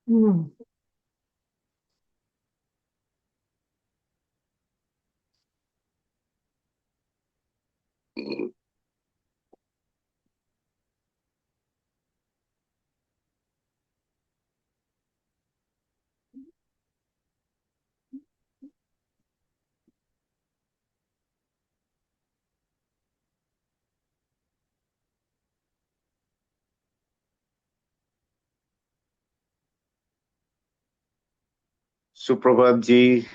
हम्म। सुप्रभात जी।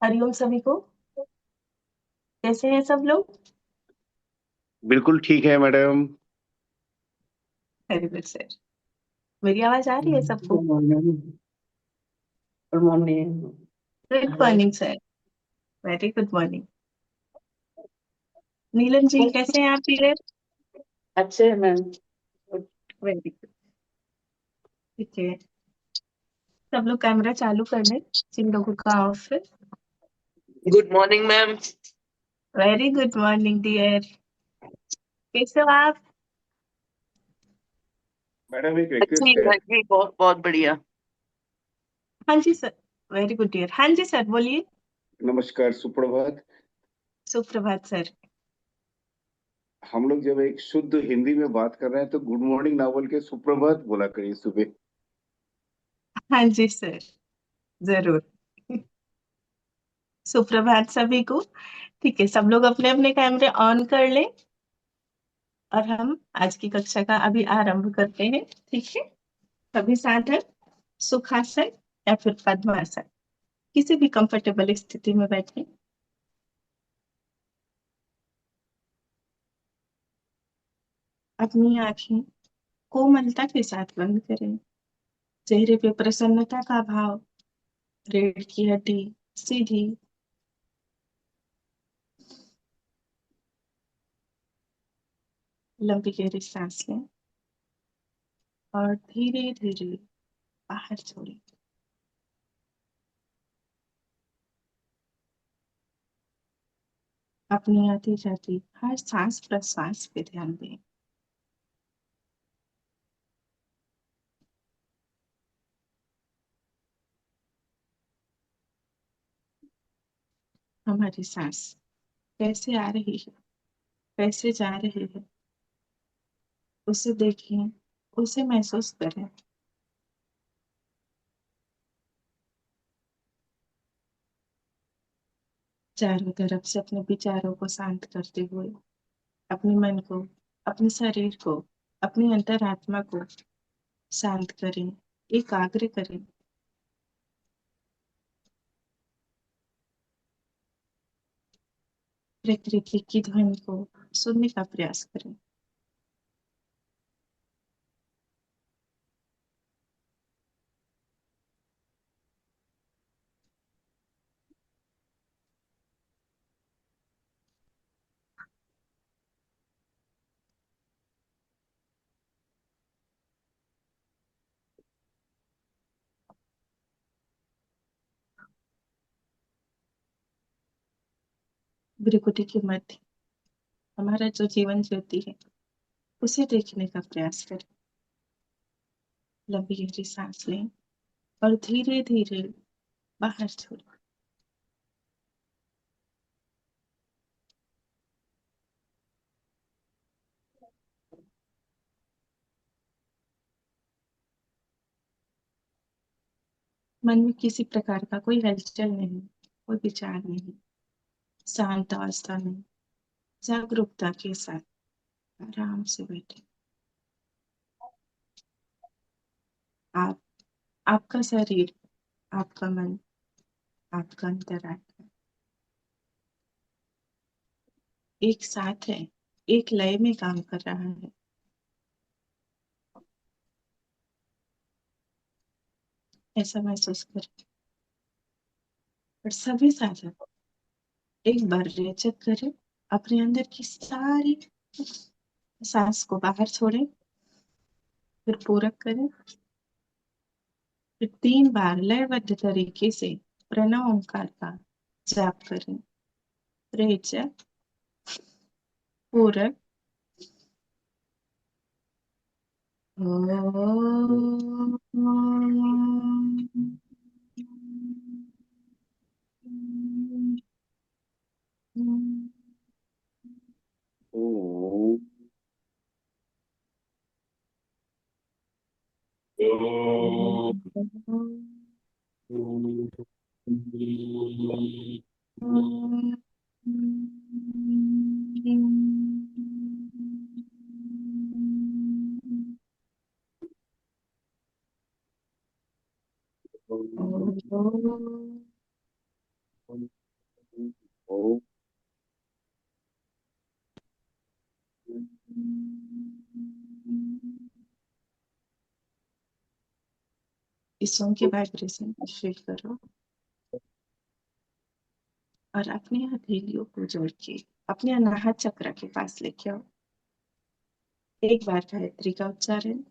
हरिओम सभी को। कैसे हैं सब लोग? बिल्कुल ठीक है मैडम। Very good sir. मेरी आवाज आ रही है सबको? Good morning. Good morning. Good morning sir. Very good morning. Neelam ji कैसे हैं आप डियर? अच्छे हैं मैम। Very good. ठीक है, सब लोग कैमरा चालू कर लें जिन लोगों का ऑफ है। Good morning ma'am. Very good morning dear. कैसे हो आप? मैडम एक अच्छी रिक्वेस्ट है। है जी, बहुत बहुत बढ़िया। हाँ जी सर। Very good dear. हाँ जी सर बोलिए। नमस्कार, सुप्रभात। सुप्रभात सर। हम लोग जब एक शुद्ध हिंदी में बात कर रहे हैं तो गुड मॉर्निंग ना बोल के सुप्रभात बोला करिए सुबह। हाँ जी सर, जरूर। सुप्रभात सभी को। ठीक है, सब लोग अपने अपने कैमरे ऑन कर लें और हम आज की कक्षा का अभी आरंभ करते हैं। ठीक है, सभी साधन सुखासन या फिर पद्मासन, किसी भी कंफर्टेबल स्थिति में बैठे। अपनी आंखें कोमलता के साथ बंद करें। चेहरे पे प्रसन्नता का भाव। रीढ़ की हड्डी सीधी। लंबी गहरी सांस लें और धीरे धीरे बाहर छोड़ें। अपनी आती जाती हर सांस प्रश्वास पे ध्यान दें। हमारी सांस कैसे आ रही है, कैसे जा रही है, उसे देखें, उसे महसूस करें। चारों तरफ से अपने विचारों को शांत करते हुए अपने मन को, अपने शरीर को, अपनी अंतरात्मा को शांत करें, एकाग्र करें। प्रकृति की ध्वनि को सुनने का प्रयास करें। भ्रिकुटी के मध्य हमारा जो जीवन ज्योति है उसे देखने का प्रयास करें। लंबी गहरी सांस लें और धीरे धीरे बाहर छोड़ें। मन में किसी प्रकार का कोई हलचल नहीं, कोई विचार नहीं, शांत अवस्था में जागरूकता के साथ आराम से बैठे। आप, आपका शरीर, आपका मन, आपका अंतरात्मा एक साथ है, एक लय में काम कर रहा है। ऐसा महसूस करें। और सभी साधक एक बार रेचक करें, अपने अंदर की सारी सांस को बाहर छोड़ें, फिर पूरक करें, फिर 3 बार लयबद्ध तरीके से प्रणव ओंकार का जाप करें। रेचक, पूरक, ओम। ओम। ओम। इस सॉन्ग के वाइब्रेशन को फील करो और अपने हथेलियों को जोड़ के अपने अनाहत चक्र के पास लेके आओ। एक बार गायत्री का उच्चारण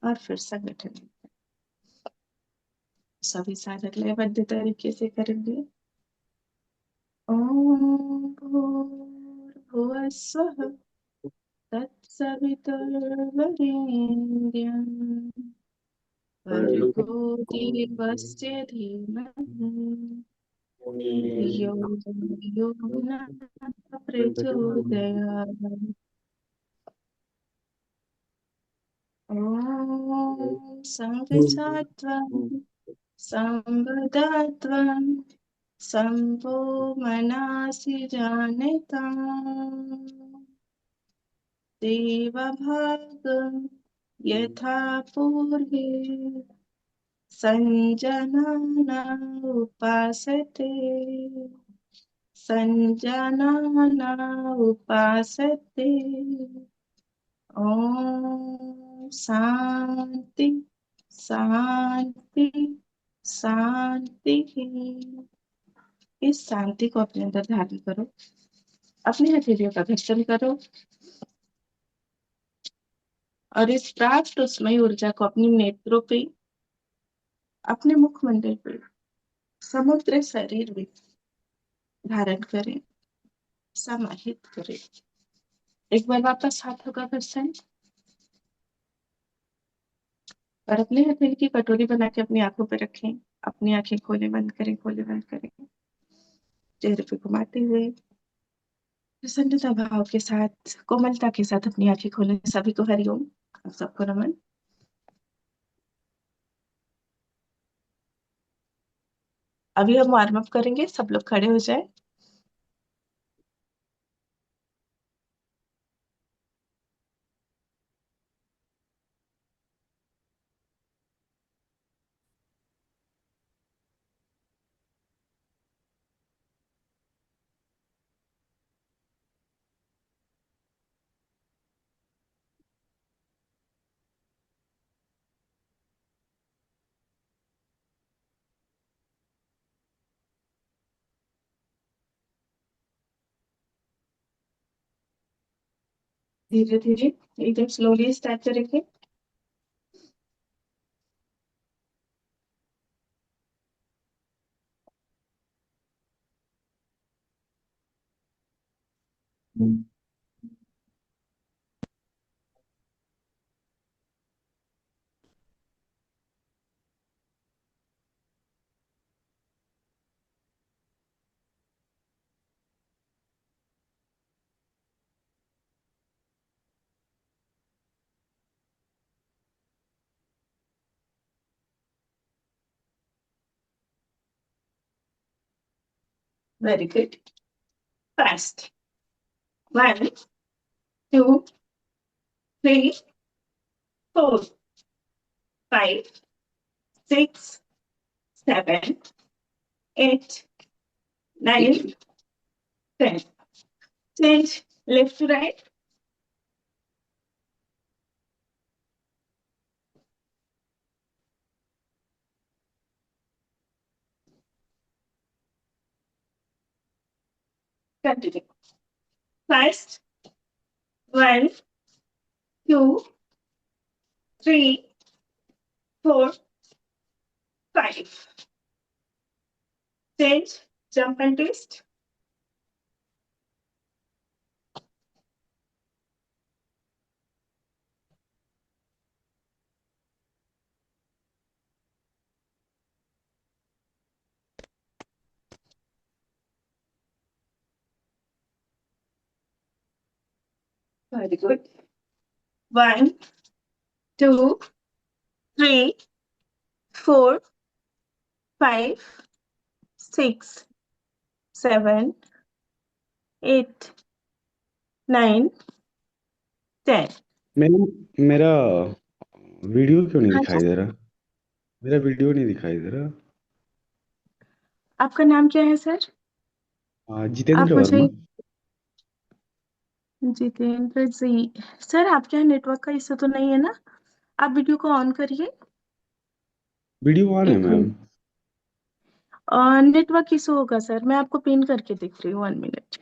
और फिर संगठन। सभी साधक लयबद्ध तरीके से करेंगे। ओम भूर्भुवः स्वः तत्सवितुर्वरेण्यं भर्गो देवस्य धीमहि यो यो नः प्रचोदयात्। ॐ सङ्गच्छात्वं संवदत्वं सम्भो मनासि जानीताम् देवभागं यथा पूर्वे सञ्जनाना उपासते सञ्जनाना उपासते। ओम शांति शांति शांति। इस शांति को अपने अंदर धारण करो। अपनी हथेलियों का घर्षण करो और इस प्राप्त उष्मय ऊर्जा को अपने नेत्रों पे, अपने मुखमंडल पे, समग्र शरीर में धारण करें, समाहित करें। एक बार वापस हाथों का घर्षण और अपने हथेली की कटोरी बना के अपनी आंखों पे रखें। अपनी आंखें खोले बंद करें, खोले बंद करें। चेहरे पे घुमाते हुए प्रसन्नता भाव के साथ, कोमलता के साथ अपनी आंखें खोलें। सभी को हरिओम, आप सबको नमन। अभी हम वार्म अप करेंगे, सब लोग खड़े हो जाए। धीरे धीरे एकदम स्लोली स्टार्ट करेंगे। Very good. Fast. 1, 2, 3, 4, 5, 6, 7, 8, 9, 10. Change left to right. Continue. Fast. 1, 2, 3, 4, 5. Change, jump and twist. Very good. 1, 2, 3, 4, 5, 6, 7, 8, 9, 10. मेरा वीडियो क्यों नहीं हाँ दिखाई जी। दे रहा? मेरा वीडियो नहीं दिखाई दे रहा। आपका नाम क्या है सर? जितेंद्र आप मुझे वर्मा। जितेंद्र जी। सर आपके यहाँ नेटवर्क का इश्यू तो नहीं है ना? आप वीडियो को ऑन करिए। वीडियो ऑन है एक मैम। मिनट। नेटवर्क इशू होगा सर, मैं आपको पिन करके दिख रही हूँ। 1 मिनट,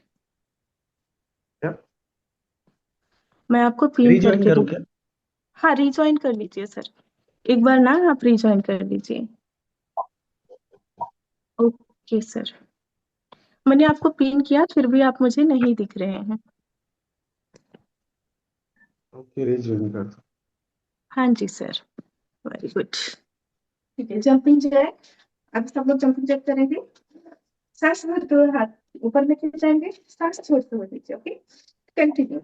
क्या मैं आपको पिन रिज्वाइन करके करूँ दिख। क्या? हाँ, रिज्वाइन कर लीजिए सर। एक बार ना आप रिज्वाइन कर लीजिए। ओके सर, मैंने आपको पिन किया फिर भी आप मुझे नहीं दिख रहे हैं। ओके रिज्वाइन कर दो। हाँ जी सर। Very good. ठीक है, जंपिंग जैक। अब सब लोग जंपिंग जैक करेंगे। सांस भरते हुए हाथ ऊपर लेके जाएंगे, सांस छोड़ते हुए नीचे। Okay, continue.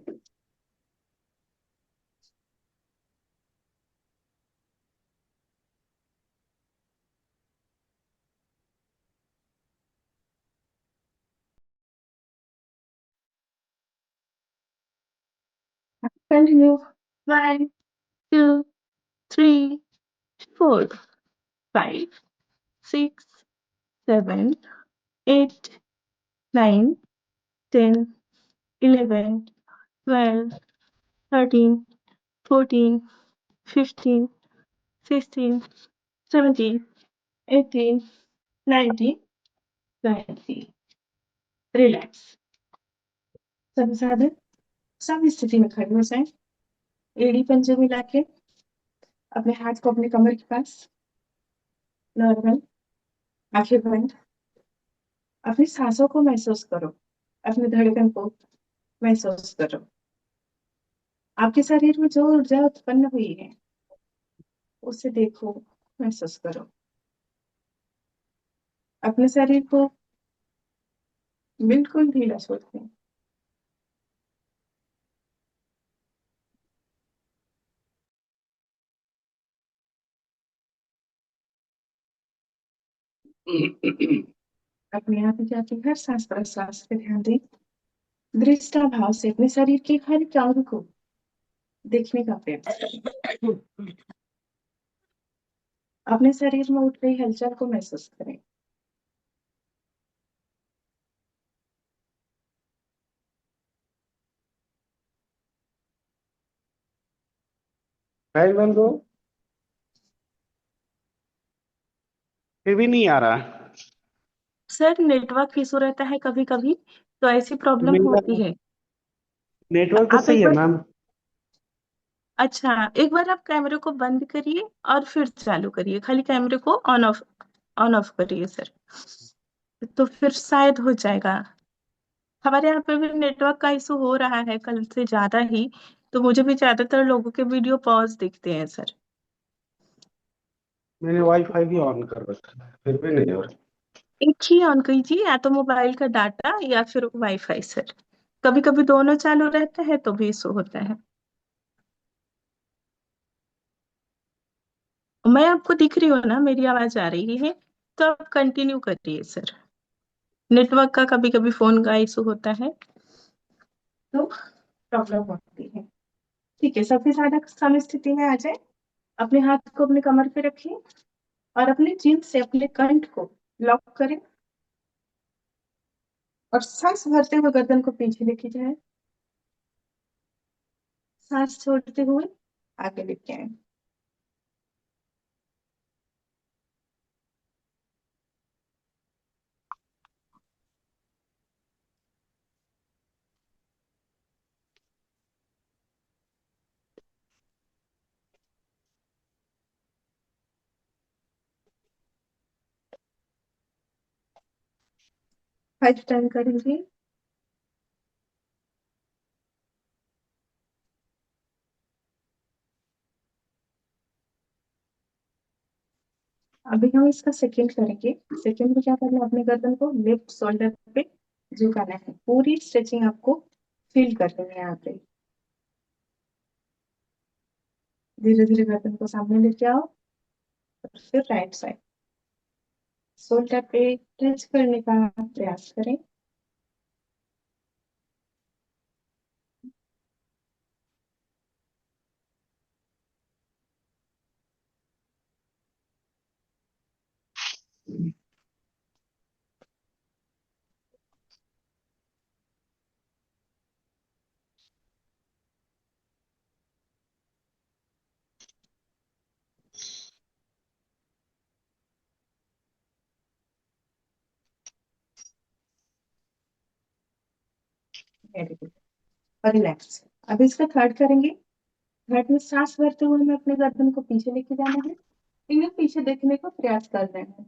कंटिन्यू। 1, 2, 3, 4, 5, 6, 7, 8, 9, 10, 11, 12, 13, 14, 15, 16, 17, 18, 19, 20। रिलैक्स। सब साधन सब स्थिति में खड़े हो जाए। एड़ी पंजे मिला के अपने हाथ को अपने कमर के पास। नॉर्मल। आंखें बंद। अपनी सांसों को महसूस करो, अपने धड़कन को महसूस करो। आपके शरीर में जो ऊर्जा उत्पन्न हुई है उसे देखो, महसूस करो। अपने शरीर को बिल्कुल ढीला छोड़ दें। अपने आप जाके हर सांस प्रश्वास पे ध्यान दें। दृष्टा भाव से अपने शरीर के हर एक अंग को देखने का प्रयास करें। अपने शरीर में उठ रही हलचल को महसूस करें। फाइल बंद करो। फिर भी नहीं आ रहा। सर नेटवर्क इशू रहता है कभी कभी, तो ऐसी प्रॉब्लम मेरा होती है। नेटवर्क तो आप सही एक है बार, मैम। अच्छा, एक बार आप कैमरे को बंद करिए और फिर चालू करिए। खाली कैमरे को ऑन ऑफ करिए सर, तो फिर शायद हो जाएगा। हमारे यहाँ पे भी नेटवर्क का इशू हो रहा है कल से ज्यादा ही, तो मुझे भी ज्यादातर लोगों के वीडियो पॉज दिखते हैं सर। मैंने वाईफाई भी ऑन कर रखा है फिर भी नहीं हो रहा। एक ही ऑन कीजिए, या तो मोबाइल का डाटा या फिर वाईफाई सर। कभी कभी दोनों चालू रहता है तो भी इशू होता है। मैं आपको दिख रही हूँ ना, मेरी आवाज आ रही है, तो आप कंटिन्यू करिए सर। नेटवर्क का कभी कभी फोन का इशू होता है तो प्रॉब्लम होती है। ठीक है, सबसे ज्यादा सम स्थिति में आ जाए। अपने हाथ को अपने कमर पे रखिए और अपने जीभ से अपने कंठ को लॉक करें और सांस भरते हुए गर्दन को पीछे लेके जाए, सांस छोड़ते हुए आगे लेके आए। फाइव टाइम करेंगे। अभी हम इसका सेकंड करेंगे। सेकंड में क्या करना है, अपने गर्दन को लेफ्ट शोल्डर पे झुकाना है। पूरी स्ट्रेचिंग आपको फील करनी है यहाँ पे। धीरे धीरे गर्दन को सामने लेके आओ और फिर राइट साइड शोल्डर पे टच करने का प्रयास करें। Very good. और रिलैक्स। अब इसका थर्ड करेंगे। थर्ड में सांस भरते हुए हमें अपने गर्दन को पीछे लेके जाना है, एकदम पीछे देखने का प्रयास कर रहे हैं।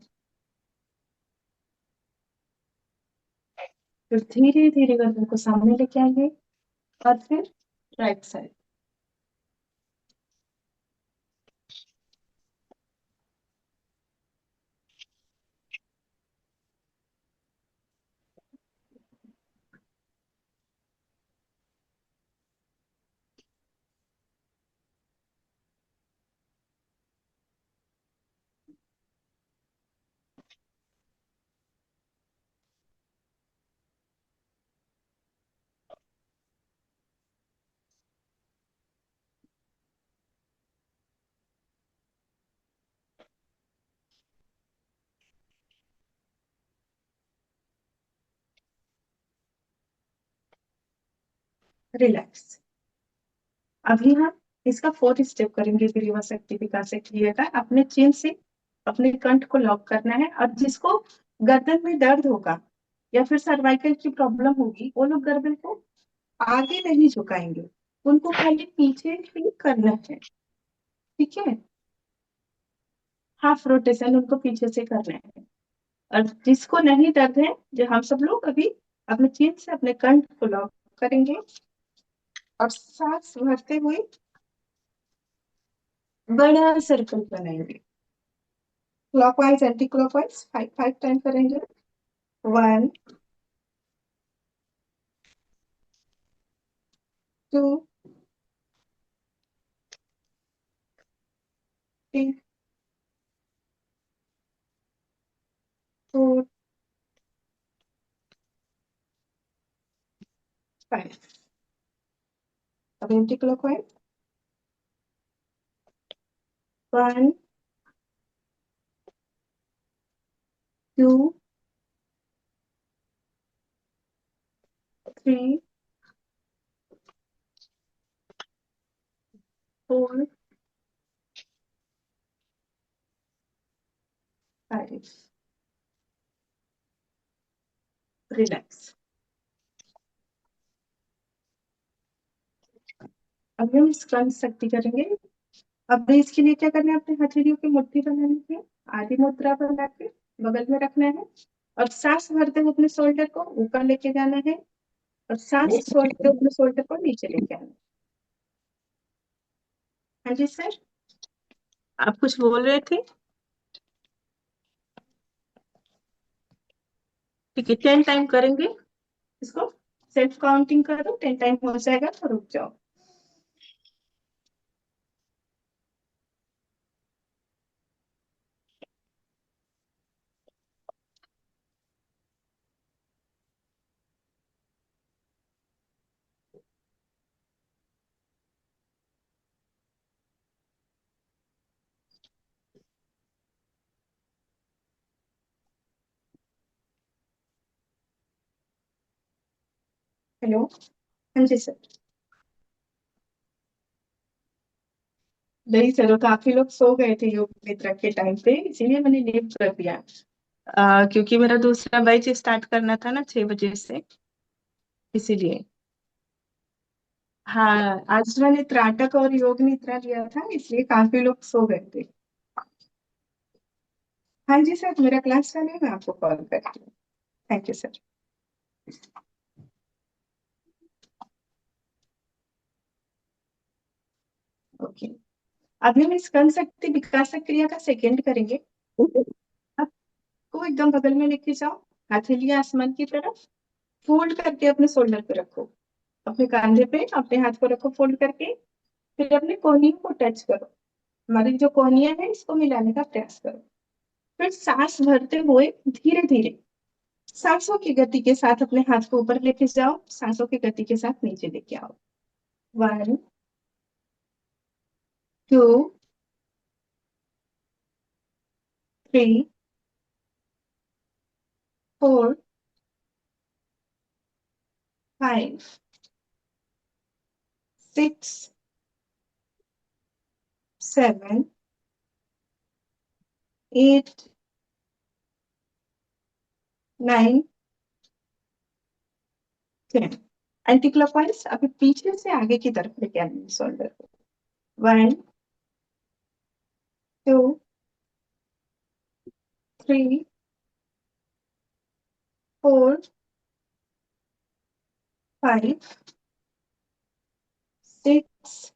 फिर धीरे धीरे गर्दन को सामने लेके आएंगे और फिर राइट साइड। रिलैक्स। अभी हम इसका फोर्थ स्टेप करेंगे ग्रीवा शक्ति विकास क्रिया का। अपने चिन से अपने कंठ को लॉक करना है और जिसको गर्दन में दर्द होगा या फिर सर्वाइकल की प्रॉब्लम होगी वो लोग गर्दन को आगे नहीं झुकाएंगे, उनको खाली पीछे ही करना है। ठीक है, हाफ रोटेशन उनको पीछे से करना है। और जिसको नहीं दर्द है, जो हम सब लोग अभी अपने चीन से अपने कंठ को लॉक करेंगे और सांस भरते हुए बड़ा सर्कल बनाएंगे। Clockwise anti clockwise five five time करेंगे। 1 2 3 4 5। अब एंटी क्लॉकवाइज 1 2 3 4 5। रिलैक्स। अब हम स्क्रंच शक्ति करेंगे। अब इसके लिए क्या करना है, अपने हथेलियों की मुट्ठी बनानी है, आधी मुद्रा बना के बगल में रखना है और सांस भरते हुए अपने शोल्डर को ऊपर लेके जाना है और सांस छोड़ते हुए अपने शोल्डर को नीचे लेके आना है। हाँ जी सर, आप कुछ बोल रहे थे। ठीक है, 10 टाइम करेंगे इसको। सेल्फ काउंटिंग करो, 10 टाइम हो जाएगा तो रुक जाओ। हेलो। हाँ जी सर। नहीं सर, काफी लोग सो गए थे योग निद्रा के टाइम पे, इसीलिए मैंने लीव कर दिया। क्योंकि मेरा दूसरा बैच स्टार्ट करना था ना 6 बजे से, इसीलिए। हाँ, आज मैंने त्राटक और योग निद्रा लिया था, इसलिए काफी लोग सो गए थे। हाँ जी सर, मेरा क्लास चालू है, मैं आपको कॉल करती हूँ। Thank you sir. ओके, अभी हम स्कंद शक्ति विकास क्रिया का सेकंड करेंगे। आपको एकदम बगल में लेके जाओ, हथेली आसमान की तरफ, फोल्ड करके अपने शोल्डर पे रखो। अपने कंधे पे अपने हाथ को रखो फोल्ड करके, फिर अपने कोहनियों को टच करो। हमारी जो कोहनियां है इसको मिलाने का प्रयास करो। फिर सांस भरते हुए धीरे धीरे सांसों की गति के साथ अपने हाथ को ऊपर लेके जाओ, सांसों की गति के साथ नीचे लेके आओ। 1 2 3 4 5 6 7 8 9 10। एंटी क्लॉकवाइज अभी पीछे से आगे की तरफ लेके आएंगे शोल्डर को। 1 2 3 4 5 6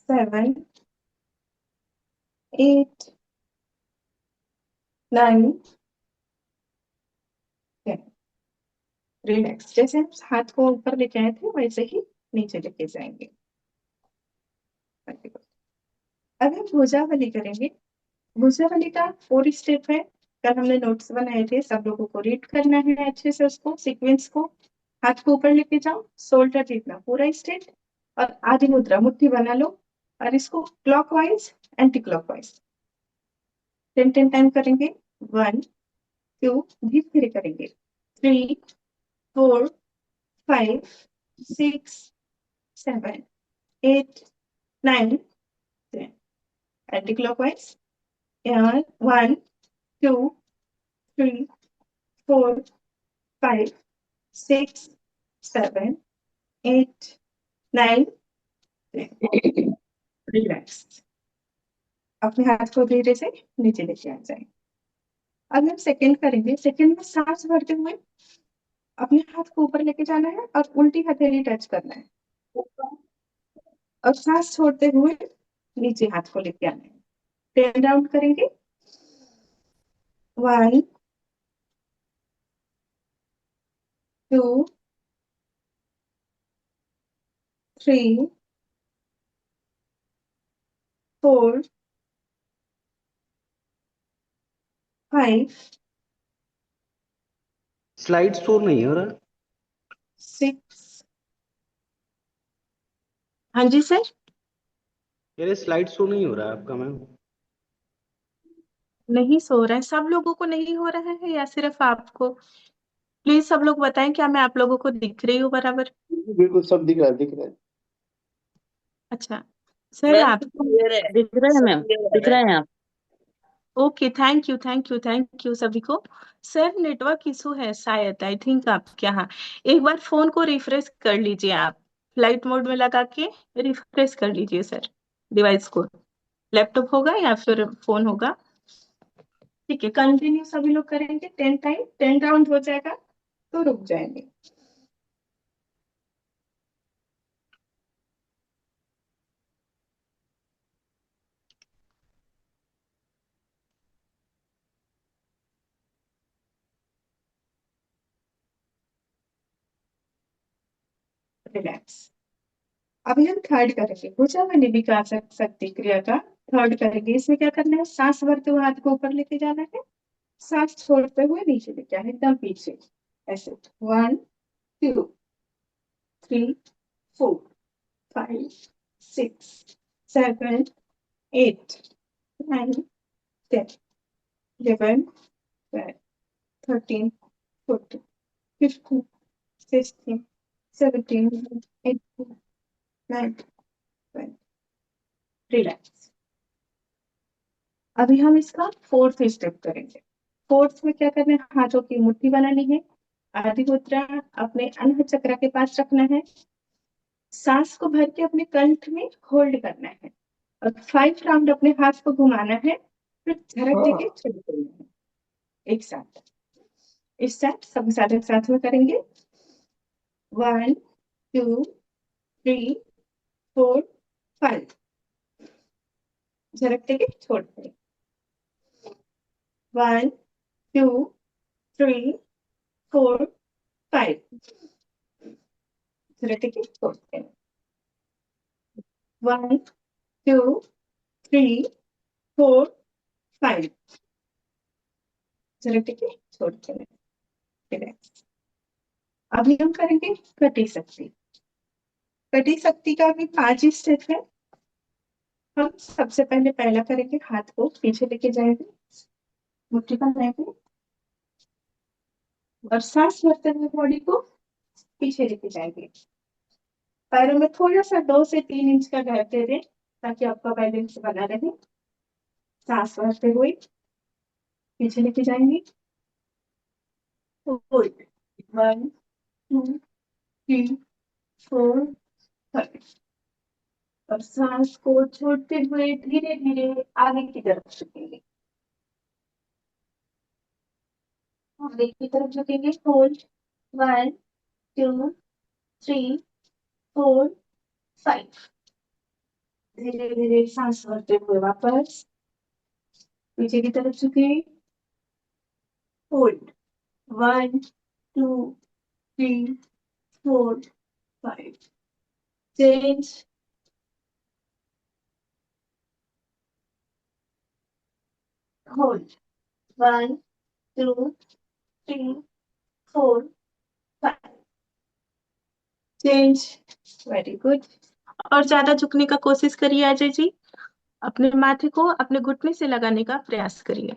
7 8 9 10। रिलैक्स, जैसे हम हाथ को ऊपर लेके आए थे वैसे ही नीचे लेके जाएंगे। अब हम भुजावली करेंगे। भुजावली का 4 स्टेप है। कल हमने नोट्स बनाए थे, सब लोगों को रीड करना है अच्छे से उसको, सीक्वेंस को। हाथ को ऊपर लेके जाओ, शोल्डर जितना पूरा स्ट्रेट, और आदि मुद्रा मुट्ठी बना लो, और इसको क्लॉकवाइज एंटी क्लॉकवाइज 10 टाइम करेंगे। 1 2 धीरे धीरे करेंगे। 3 4 5 6 7 8 9 10। Anti clockwise 1 2 3 4 5 6 7 8 9 10। रिलैक्स, अपने हाथ को धीरे से नीचे लेके आ जाए। अब हम सेकंड करेंगे। सेकंड में सांस भरते हुए अपने हाथ को ऊपर लेके जाना है और उल्टी हथेली टच करना है, और सांस छोड़ते हुए नीचे हाथ को लेके आना है। 10 राउंड करेंगे। 1 2 3 4 5 स्लाइड शो नहीं हो रहा। 6। हाँ जी सर। मेरे स्लाइड शो नहीं हो रहा है आपका मैम। नहीं सो रहा है, सब लोगों को नहीं हो रहा है या सिर्फ आपको? प्लीज सब लोग बताएं, क्या मैं आप लोगों को दिख रही हूँ बराबर? बिल्कुल सब दिख रहा है, दिख रहा है। अच्छा सर, मैम आप क्लियर है, दिख रहे हैं सब मैम, क्लियर आ दिख रहा रहे है। हैं आप? Okay, thank you thank you thank you सभी को। सर नेटवर्क इशू है शायद, आई थिंक आपके यहाँ। एक बार फोन को रिफ्रेश कर लीजिए आप, फ्लाइट मोड में लगा के रिफ्रेश कर लीजिए सर डिवाइस को। लैपटॉप होगा या फिर फोन होगा। ठीक है, कंटिन्यू सभी लोग करेंगे 10 टाइम। 10 राउंड हो जाएगा तो रुक जाएंगे। रिलैक्स। अभी हम थर्ड करेंगे, भुजावली विकास शक्ति क्रिया का थर्ड करेंगे। इसमें क्या करना है, सांस भरते हुए हाथ को ऊपर लेके जाना है, सांस छोड़ते हुए नीचे लेके आना है, एकदम पीछे ऐसे। 1 2 3 4 5 6 7 8 9 10 11 12 13 14 15 16, 17, 18, 19, 20. रिलैक्स। अभी हम इसका फोर्थ स्टेप करेंगे। फोर्थ में क्या करना है, हाथों की मुट्ठी बनानी है, आदि मुद्रा अपने अनहद चक्र के पास रखना है, सांस को भर के अपने कंठ में होल्ड करना है और 5 राउंड अपने हाथ को घुमाना है, फिर झटके के छोड़ देना है एक साथ। इस साथ सब साथ एक साथ में करेंगे। 1, 2, 3, 4, 5। झटके के छोड़ दें। 1, 2, 3, 4, 5। झटके के छोड़ दें। 1, 2, 3, 4, 5। झटके के छोड़ दें। रिलैक्स। अभी हम करेंगे कटी शक्ति। कटी शक्ति का भी 5 स्टेप है। हम सबसे पहले पहला करेंगे, हाथ को पीछे लेके जाएंगे, मुट्ठी बनाएंगे और सांस भरते हुए बॉडी को पीछे लेके जाएंगे। पैरों में थोड़ा सा 2 से 3 इंच का गैप दे दें ताकि आपका बैलेंस बना रहे। सांस भरते हुए पीछे लेके जाएंगे। 1, 2, 3, 4, 5 और सांस को छोड़ते हुए धीरे धीरे आगे की तरफ झुकेंगे। आगे की तरफ झुकेंगे। होल्ड। 1, 2, 3, 4, 5। धीरे धीरे सांस भरते हुए वापस पीछे की तरफ झुके। Hold. 1, 2, 3, 4, 5। Change. Hold. 1, 2, 3, 4, 5। Change. Very good. और ज्यादा झुकने का कोशिश करिए अजय जी। अपने माथे को अपने घुटने से लगाने का प्रयास करिए।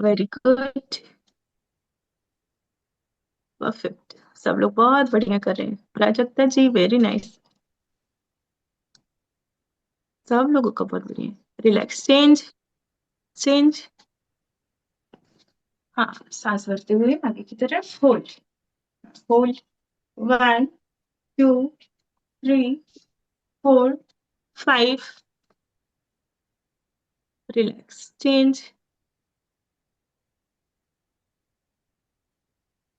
Very good. परफेक्ट। सब लोग बहुत बढ़िया कर रहे हैं। प्राजक्ता जी वेरी नाइस। सब लोगों का बहुत बढ़िया। रिलैक्स। चेंज। चेंज। हाँ, सांस भरते हुए आगे की तरफ। Hold. Hold. 1, 2, 3, 4, 5। Relax. Change.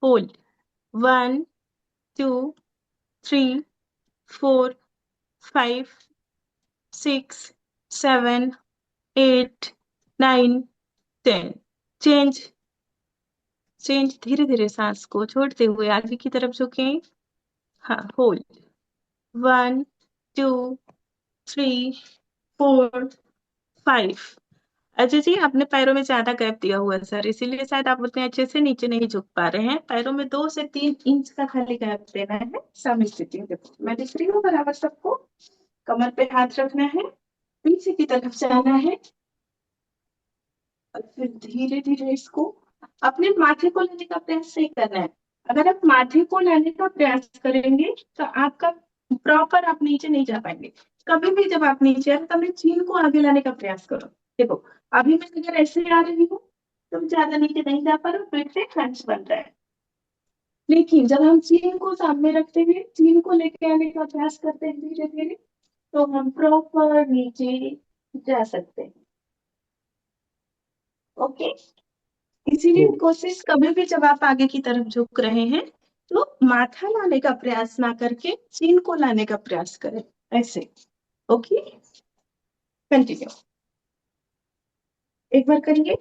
Hold. 1, 2, 3, 4, 5, 6, 7, 8, 9, 10। Change. Change. धीरे धीरे सांस को छोड़ते हुए आगे की तरफ झुकें। हाँ, होल्ड। 1, 2, 3, 4, 5। अजय जी, आपने पैरों में ज्यादा गैप दिया हुआ है सर, इसीलिए शायद आप उतने अच्छे से नीचे नहीं झुक पा रहे हैं। पैरों में 2 से 3 इंच का खाली गैप देना है। सम स्थिति देखो, मैं दिख रही हूँ बराबर सबको। कमर पे हाथ रखना है, पीछे की तरफ जाना है और फिर धीरे धीरे इसको अपने माथे को लेने का प्रयास सही करना है। अगर आप माथे को लाने का प्रयास करेंगे तो आपका प्रॉपर आप नीचे नहीं जा पाएंगे। कभी भी जब आप नीचे आए तो अपने चीन को आगे लाने का प्रयास करो। देखो, अभी मैं अगर ऐसे आ रही हूँ तो ज्यादा नीचे नहीं जा पा रहा, पेट पे क्रंच बन रहा है। लेकिन जब हम चीन को सामने रखते हैं, चीन को लेके आने का प्रयास करते हैं धीरे धीरे, तो हम प्रॉपर नीचे जा सकते हैं। ओके। इसीलिए कोशिश कभी भी जब आप आगे की तरफ झुक रहे हैं तो माथा लाने का प्रयास ना करके चीन को लाने का प्रयास करें, ऐसे। Okay, continue. एक बार करिए।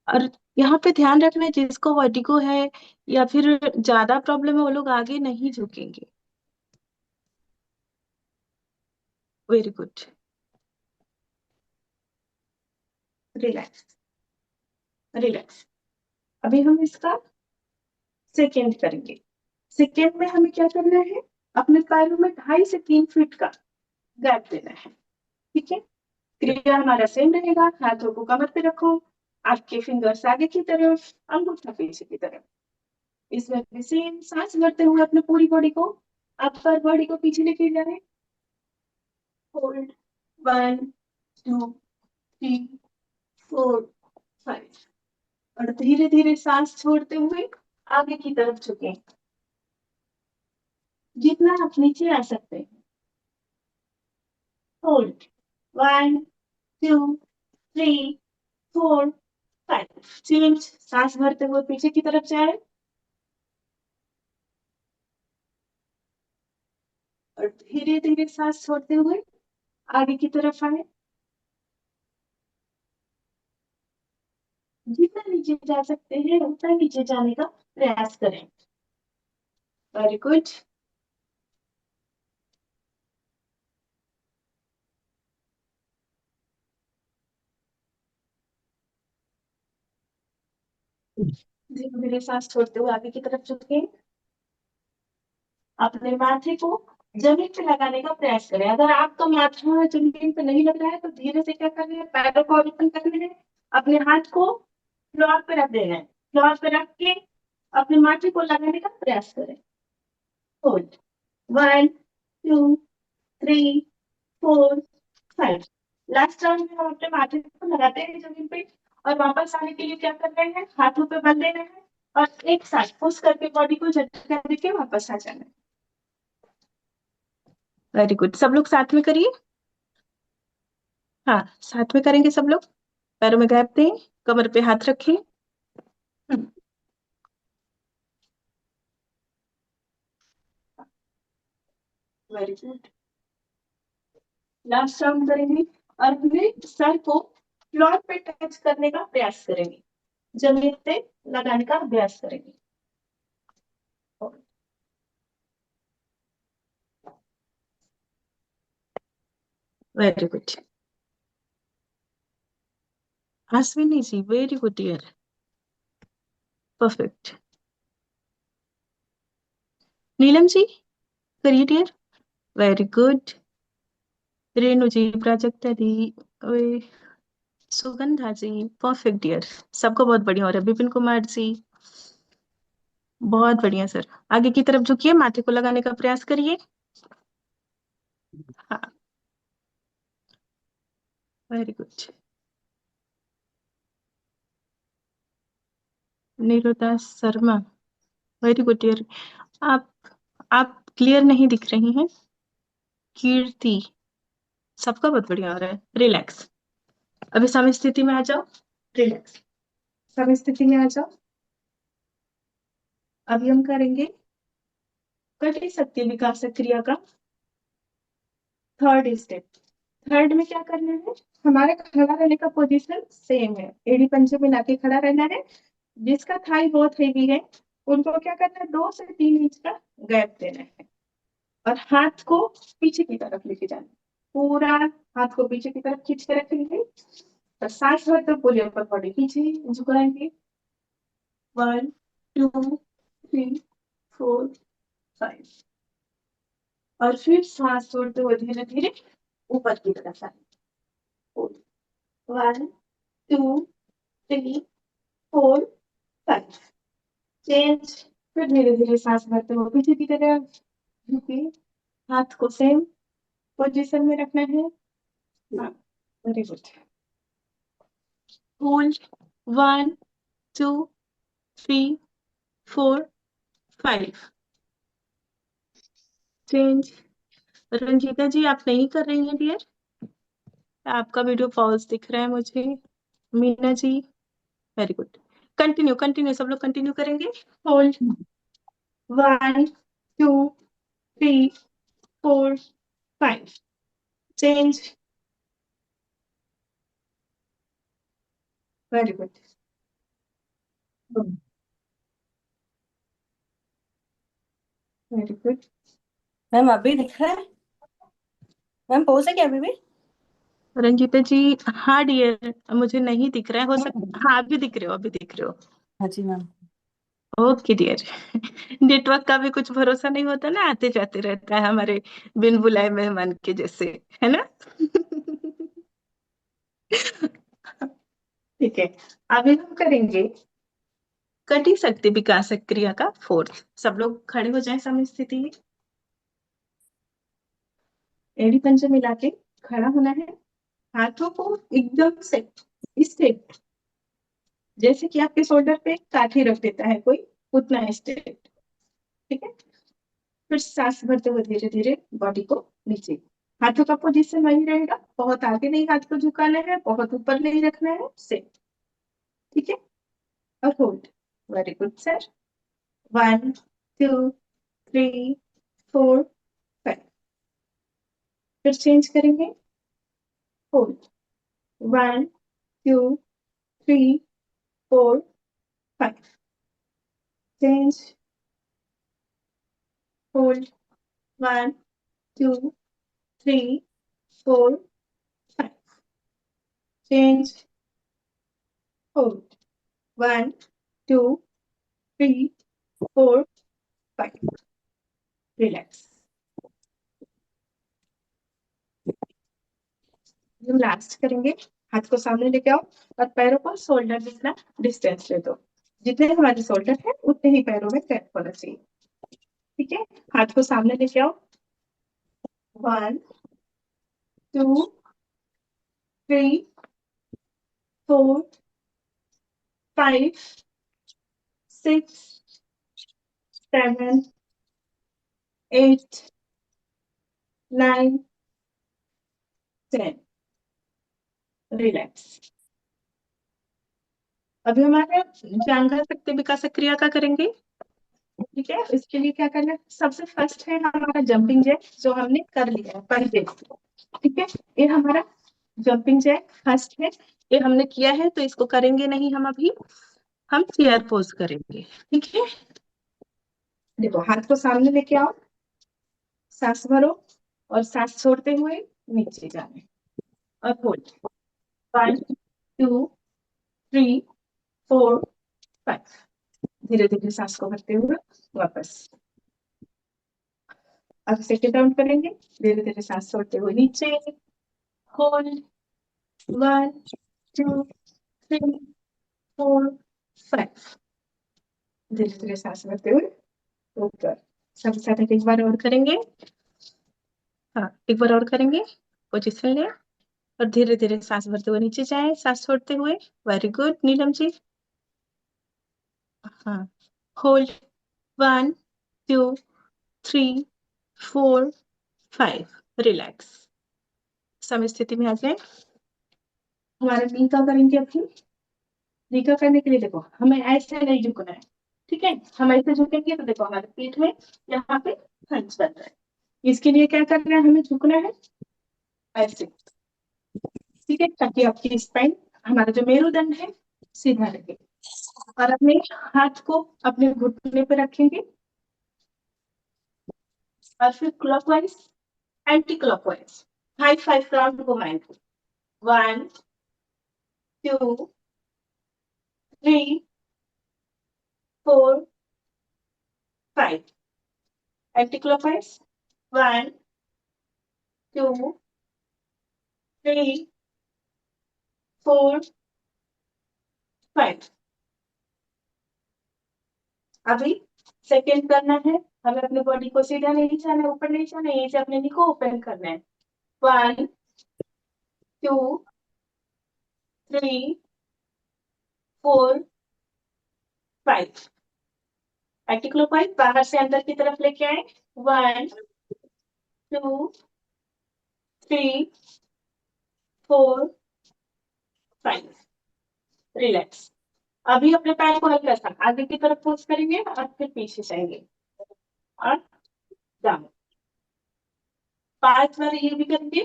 और यहाँ पे ध्यान रखना है, जिसको वर्टिगो है या फिर ज्यादा प्रॉब्लम है वो लोग आगे नहीं झुकेंगे। Very good. रिलैक्स। रिलैक्स। अभी हम इसका सेकेंड करेंगे। सेकेंड में हमें क्या करना है, अपने पैरों में 2.5 से 3 फीट का गैप देना है। ठीक है। क्रिया हमारा सेम रहेगा। हाथों को कमर पे रखो, आपके फिंगर्स आगे की तरफ, अंगूठा पीछे की तरफ। इसमें भी सेम सांस भरते हुए अपने पूरी बॉडी को, अपर बॉडी को पीछे लेके जाए। होल्ड, 1 2 3 4 5। और धीरे धीरे सांस छोड़ते हुए आगे की तरफ झुके, जितना आप नीचे आ सकते हैं। होल्ड, 1 2 3 4 5। चेंज, सांस भरते हुए पीछे की तरफ जाए और धीरे धीरे सांस छोड़ते हुए आगे की तरफ आए। जितना नीचे जा सकते हैं उतना नीचे जाने का प्रयास करें। Very good. धीरे धीरे सांस छोड़ते हुए आगे की तरफ झुके, अपने माथे को जमीन पे लगाने का प्रयास करें। अगर आपका माथा जमीन पे नहीं लग रहा है तो धीरे से क्या करना है, पैरों को ओपन करना है, अपने हाथ को फ्लोर पे रख देना है। फ्लोर पे रख के अपने माथे को लगाने का प्रयास करें। होल्ड, 1 2 3 4 5। लास्ट राउंड में हम अपने माथे को लगाते हैं जमीन पे और वापस आने के लिए क्या कर रहे हैं, हाथों पे बल देना है और एक साथ पुश करके बॉडी को झटका देके वापस आ जाना है। Very good. सब लोग साथ में करिए। हाँ, साथ में करेंगे सब लोग। पैरों में गैप दें, कमर पे हाथ रखें। Very good. लास्ट राउंड करेंगे और अपने सर को फ्लोर पे टच करने का प्रयास करेंगे, जमीन पे लगाने का अभ्यास करेंगे। Very good. Ashwini ji, very good dear, perfect. Neelam ji, करिए dear, very good. Renu ji, Prajakta दी, ओए, सुगंधा जी, परफेक्ट डियर, सबको बहुत बढ़िया हो रहा है। विपिन कुमार जी, बहुत बढ़िया सर। आगे की तरफ झुकिए, माथे को लगाने का प्रयास करिए। हाँ, very good. Niruda Sharma, very good dear. आप क्लियर नहीं दिख रही हैं। कीर्ति, सबका बहुत बढ़िया हो रहा है। रिलैक्स, अभी सम स्थिति में आ जाओ। रिलैक्स, सम स्थिति में आ जाओ। अभी हम करेंगे कटी शक्ति विकास क्रिया का थर्ड स्टेप। थर्ड में क्या करना है, हमारे खड़ा रहने का पोजीशन सेम है, एड़ी पंजे मिला के खड़ा रहना है। जिसका थाई बहुत हेवी है उनको क्या करना है, 2 से 3 इंच का गैप देना है और हाथ को पीछे की तरफ लेके जाना है। पूरा हाथ को पीछे की तरफ खींच के रखेंगे और सांस भरते पूरे ऊपर बॉडी पीछे झुकाएंगे। 1 2 3 4 5। और फिर सांस छोड़ते हुए धीरे धीरे ऊपर की तरफ आए। 1 2 3 4 5। चेंज, फिर धीरे धीरे सांस भरते हुए पीछे की तरफ झुके, हाथ को सेम पोजीशन में रखना है। Very good. Hold, 1 2 3 4 5। Change. Ranjita ji, आप नहीं कर रही हैं डियर, आपका वीडियो पॉज दिख रहा है मुझे। Meena ji, very good. Continue continue, सब लोग कंटिन्यू करेंगे। Hold, 1 2 3 4 5। Change, very good. Very good. Ma'am अभी दिख रहा है? मैम पोज है क्या अभी भी? रंजीता जी, हाँ डियर, मुझे नहीं दिख रहा है, हो सकता, हाँ अभी दिख रहे हो, अभी दिख रहे हो। हाँ जी मैम। Okay dear. नेटवर्क का भी कुछ भरोसा नहीं होता ना, आते जाते रहता है हमारे बिन बुलाए मेहमान के जैसे, है ना। ठीक है, अभी हम करेंगे कटी शक्ति विकास क्रिया का फोर्थ। सब लोग खड़े हो जाएं सम स्थिति में। एड़ी पंजे मिला के खड़ा होना है, हाथों को एकदम से स्ट्रेट, जैसे कि आपके शोल्डर पे काठी रख देता है कोई, उतना स्ट्रेट। ठीक है, फिर सांस भरते हुए धीरे धीरे बॉडी को नीचे। हाथों का पोजीशन वही रहेगा, बहुत आगे नहीं हाथ को झुकाना है, बहुत ऊपर नहीं रखना है, से। ठीक है, और होल्ड। Very good sir. 1 2 3 4 5। फिर चेंज करेंगे, hold. 1 2 3 4 5। Change, hold. 1 2 3 4 5। Change, hold. 1 2 3 4 5। Relax. हम लास्ट करेंगे, हाथ को सामने लेके आओ और पैरों को शोल्डर जितना डिस्टेंस ले दो। जितने हमारे शोल्डर है उतने ही पैरों में गैप होना चाहिए। ठीक है, हाथ को सामने लेके आओ। 1 2 3 4 5 6 7 8 9 10। रिलैक्स। अभी हमारा जांघा शक्ति विकास क्रिया का करेंगे। ठीक है, इसके लिए क्या करना है, सबसे फर्स्ट है हमारा जंपिंग जैक, जो हमने कर लिया है पहले। ठीक है, ये हमारा जंपिंग जैक फर्स्ट है, ये हमने किया है तो इसको करेंगे नहीं हम अभी, हम चेयर पोज करेंगे। ठीक है, देखो हाथ को सामने लेके आओ, सांस भरो और सांस छोड़ते हुए नीचे जाने, और होल्ड। 1 2 3 4 5। धीरे धीरे सांस को भरते हुए वापस। अब सेकंड राउंड करेंगे, धीरे धीरे सांस छोड़ते हुए नीचे, होल्ड। 1 2 3 4 5। धीरे धीरे सांस भरते हुए ऊपर। सब साथ एक बार और करेंगे। हाँ, एक बार और करेंगे, पोजिशन ले और धीरे धीरे सांस भरते हुए नीचे जाए, सांस छोड़ते हुए। Very good Neelam ji. हाँ, होल्ड। 1 2 3 4 5। रिलैक्स। सम स्थिति में आ जाए। हमारा नी का करेंगे अभी। नी का करने के लिए देखो हमें ऐसे नहीं झुकना है। ठीक है, हम ऐसे झुकेंगे तो देखो हमारे पीठ में यहाँ पे हंस बन रहा है। इसके लिए क्या करना है, हमें झुकना है ऐसे। ठीक है, ताकि आपकी स्पाइन, हमारा जो मेरुदंड है, सीधा रहे। और अपने हाथ को अपने घुटने पे रखेंगे और फिर क्लॉकवाइज एंटी क्लॉकवाइज 5 राउंड घुमाएंगे। 1 2 3 4 5। Anti clockwise 1 2 3 4 5। अभी सेकेंड करना है, हमें अपने बॉडी को सीधा नहीं जाना है, ऊपर नहीं जाना है, यहीं से अपने नी को ओपन करना है। 1 2 3 4 5। एंटी क्लॉकवाइज बाहर से अंदर की तरफ लेके आए। 1 2 3 4 5। रिलैक्स। अभी अपने पैर को हल्का सा आगे की तरफ पुश करेंगे और फिर पीछे जाएंगे और डाउन। 5 बार ये भी करेंगे।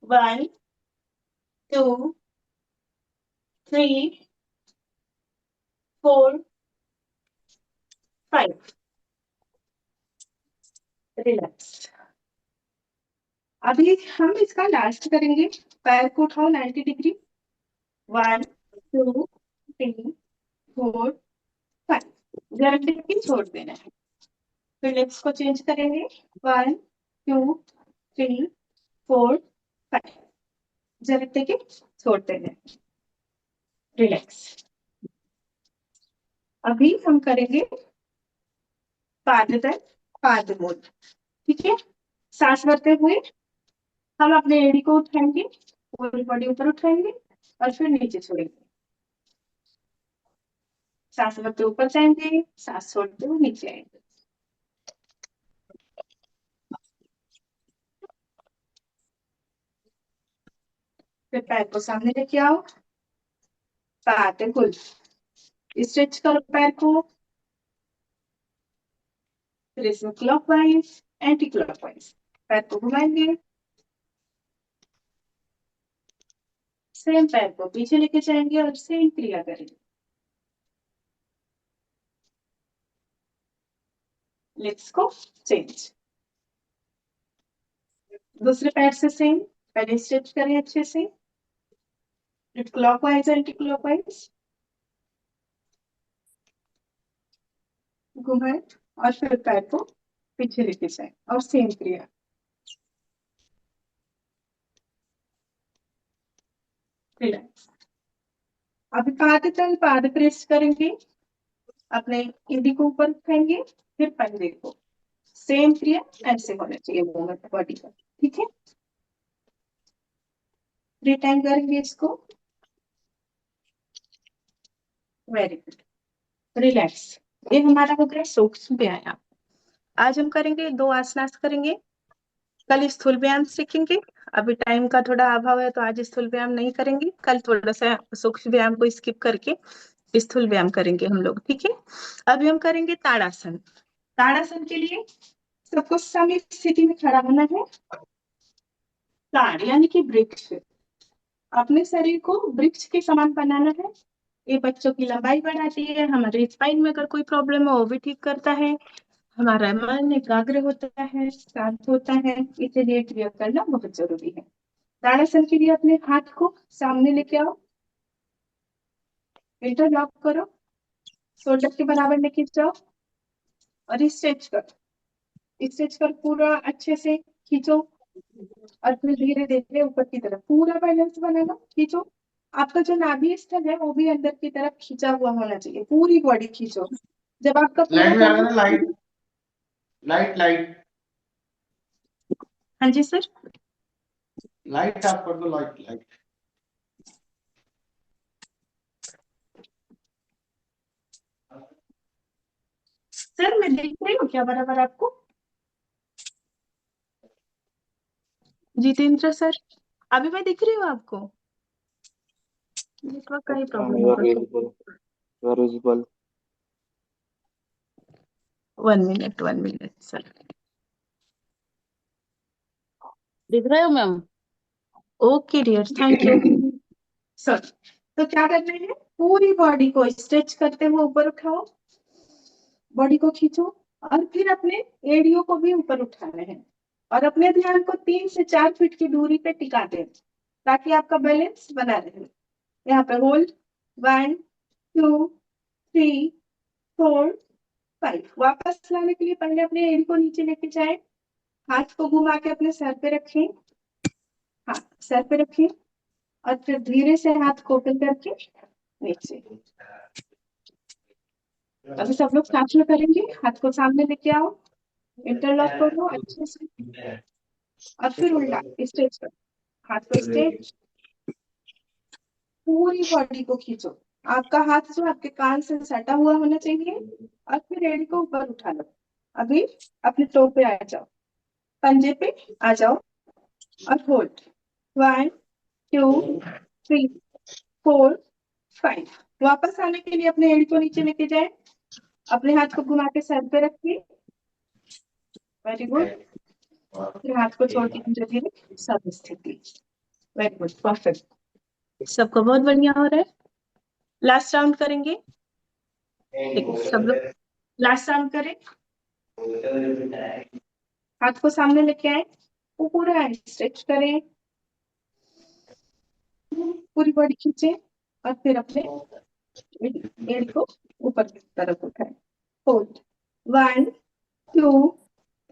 1 2 3 4 5। रिलैक्स। अभी हम इसका लास्ट करेंगे, पैर को उठाओ 90 डिग्री। 1 2 3 4 5। गर्दन की छोड़ देना है। फिर लेग्स को चेंज करेंगे। 1 2 3 4 5। जगते के छोड़ते हैं, रिलैक्स। अभी हम करेंगे पादतल पादमूल, ठीक है। सांस भरते हुए हम अपने एड़ी को उठाएंगे, पूरी बॉडी ऊपर उठाएंगे और फिर नीचे छोड़ेंगे। सांस भरते ऊपर जाएंगे, सांस छोड़ते हुए नीचे आएंगे। फिर पैर को सामने लेके आओ, पादमूल, स्ट्रेच करो पैर को, फिर इसमें क्लॉकवाइज एंटी क्लॉकवाइज पैर को घुमाएंगे, सेम पैर को पीछे लेके जाएंगे और सेम क्रिया करेंगे। लेग्स को चेंज, दूसरे पैर से सेम, पहले स्ट्रेच करें अच्छे से, क्लॉकवाइज एंटी क्लॉकवाइज घुमाए और फिर पैर को पीछे लेके जाए और सेम क्रिया। रिलैक्स। अभी पादतल पाद प्रेस करेंगे, अपने एड़ी को ऊपर उठाएंगे, फिर पंजे को, सेम क्रिया ऐसे होना चाहिए मूवमेंट बॉडी का, ठीक है। 3 टाइम करेंगे इसको। Very good, relax. ये हमारा हो गया सूक्ष्म व्यायाम। आज हम करेंगे 2 आसनास करेंगे, कल स्थूल व्यायाम सीखेंगे। अभी टाइम का थोड़ा अभाव है तो आज स्थूल व्यायाम नहीं करेंगे, कल थोड़ा सा सूक्ष्म व्यायाम को स्किप करके स्थूल व्यायाम करेंगे हम लोग, ठीक है। अभी हम करेंगे ताड़ासन। ताड़ासन के लिए सबको सम स्थिति में खड़ा होना है। ताड़ यानी कि वृक्ष, अपने शरीर को वृक्ष के समान बनाना है। ये बच्चों की लंबाई बढ़ाती है, हमारे स्पाइन में अगर कोई प्रॉब्लम हो वो भी ठीक करता है, हमारा मन एकाग्र होता है, शांत होता है, इसलिए क्रिया करना बहुत जरूरी है। ताड़ासन के लिए अपने हाथ को सामने लेके आओ, इंटरलॉक करो, शोल्डर के बराबर लेके जाओ और स्ट्रेच करो। स्ट्रेच कर पूरा अच्छे से खींचो और फिर धीरे धीरे ऊपर की तरफ पूरा बैलेंस बनाना, खींचो। आपका जो नाभि स्थल है वो भी अंदर की तरफ खींचा हुआ होना चाहिए, पूरी बॉडी खींचो। जब आपका पूरा लाइट में आना, लाइट लाइट लाइट हाँ जी सर, लाइट ऑफ कर दो, लाइट लाइट। सर मैं देख रही हूँ क्या बराबर आपको? जितेंद्र सर, अभी मैं दिख रही हूँ आपको? नेटवर्क का ही प्रॉब्लम होगा। विजिबल। 1 minute sir. दिख रहे हो ma'am? Okay dear, thank you sir. तो क्या करना है, पूरी बॉडी को स्ट्रेच करते हुए ऊपर उठाओ, बॉडी को खींचो और फिर अपने एड़ियों को भी ऊपर उठाना है और अपने ध्यान को 3 से 4 फीट की दूरी पे टिका दें ताकि आपका बैलेंस बना रहे। यहाँ पे होल्ड, 1 2 3 4 5। वापस लाने के लिए पहले अपने एड़ी को नीचे लेके जाए, हाथ को घुमा के अपने सर पे रखें, हाँ सर पे रखें और फिर धीरे से हाथ को ओपन करके नीचे। अभी सब लोग साथ में करेंगे, हाथ को सामने लेके आओ, इंटरलॉक करो अच्छे से और फिर उल्टा स्ट्रेच करो, हाथ को स्ट्रेच, पूरी बॉडी को खींचो। आपका हाथ जो आपके कान से सटा हुआ होना चाहिए और फिर एड़ी को ऊपर उठा लो। अभी अपने टो पे आ जाओ, पंजे पे आ जाओ और होल्ड, 1 2 3 4 5। वापस आने के लिए अपने एड़ी को नीचे लेके जाए, अपने हाथ को घुमा के सर पे रखिए, वेरी गुड। फिर हाथ को छोड़ के धीरे धीरे सब स्थिति, वेरी गुड, परफेक्ट। सबको बहुत बढ़िया हो रहा है। लास्ट राउंड करेंगे, देखिए सब लोग लास्ट राउंड करें। हाथ को सामने लेके आए, वो पूरा स्ट्रेच करें, पूरी बॉडी खींचे और फिर अपने एड़ी को ऊपर की तरफ उठाए, होल्ड, 1 2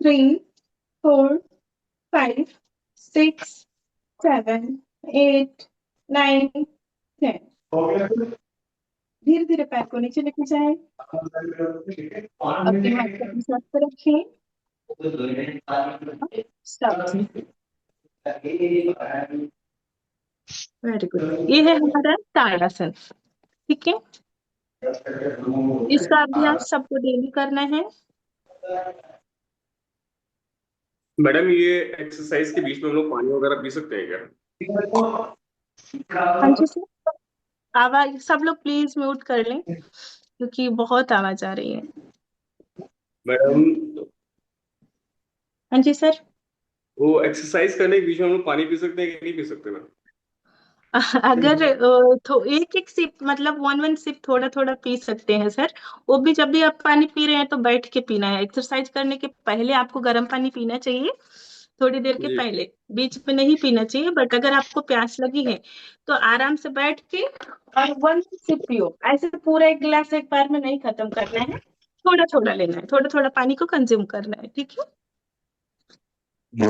3 4 5 6 7 8 9 10। धीरे धीरे पैर को नीचे लेके जाए, अपने हाथ को अपने सर पे रखें। स्टॉप। Very good. ये है हमारा ताड़ासन। ठीक है, इसका अभ्यास सबको डेली करना है। मैडम ये एक्सरसाइज के बीच में हम लोग पानी वगैरह पी सकते हैं क्या? हाँ जी सर। आवाज सब लोग प्लीज म्यूट कर लें, क्योंकि बहुत आवाज आ रही है। मैडम हाँ जी सर। वो एक्सरसाइज करने के बीच में हम लोग पानी पी सकते हैं कि नहीं पी सकते मैम? अगर एक एक सिप मतलब 1 सिप थोड़ा थोड़ा पी सकते हैं सर। वो भी जब भी आप पानी पी रहे हैं तो बैठ के पीना है। एक्सरसाइज करने के पहले आपको गर्म पानी पीना चाहिए, थोड़ी देर के जी। पहले। बीच में नहीं पीना चाहिए, बट अगर आपको प्यास लगी है तो आराम से बैठ के और 1 सिप पियो। ऐसे पूरा एक गिलास एक बार में नहीं खत्म करना है, थोड़ा थोड़ा लेना है, थोड़ा थोड़ा पानी को कंज्यूम करना है। ठीक है,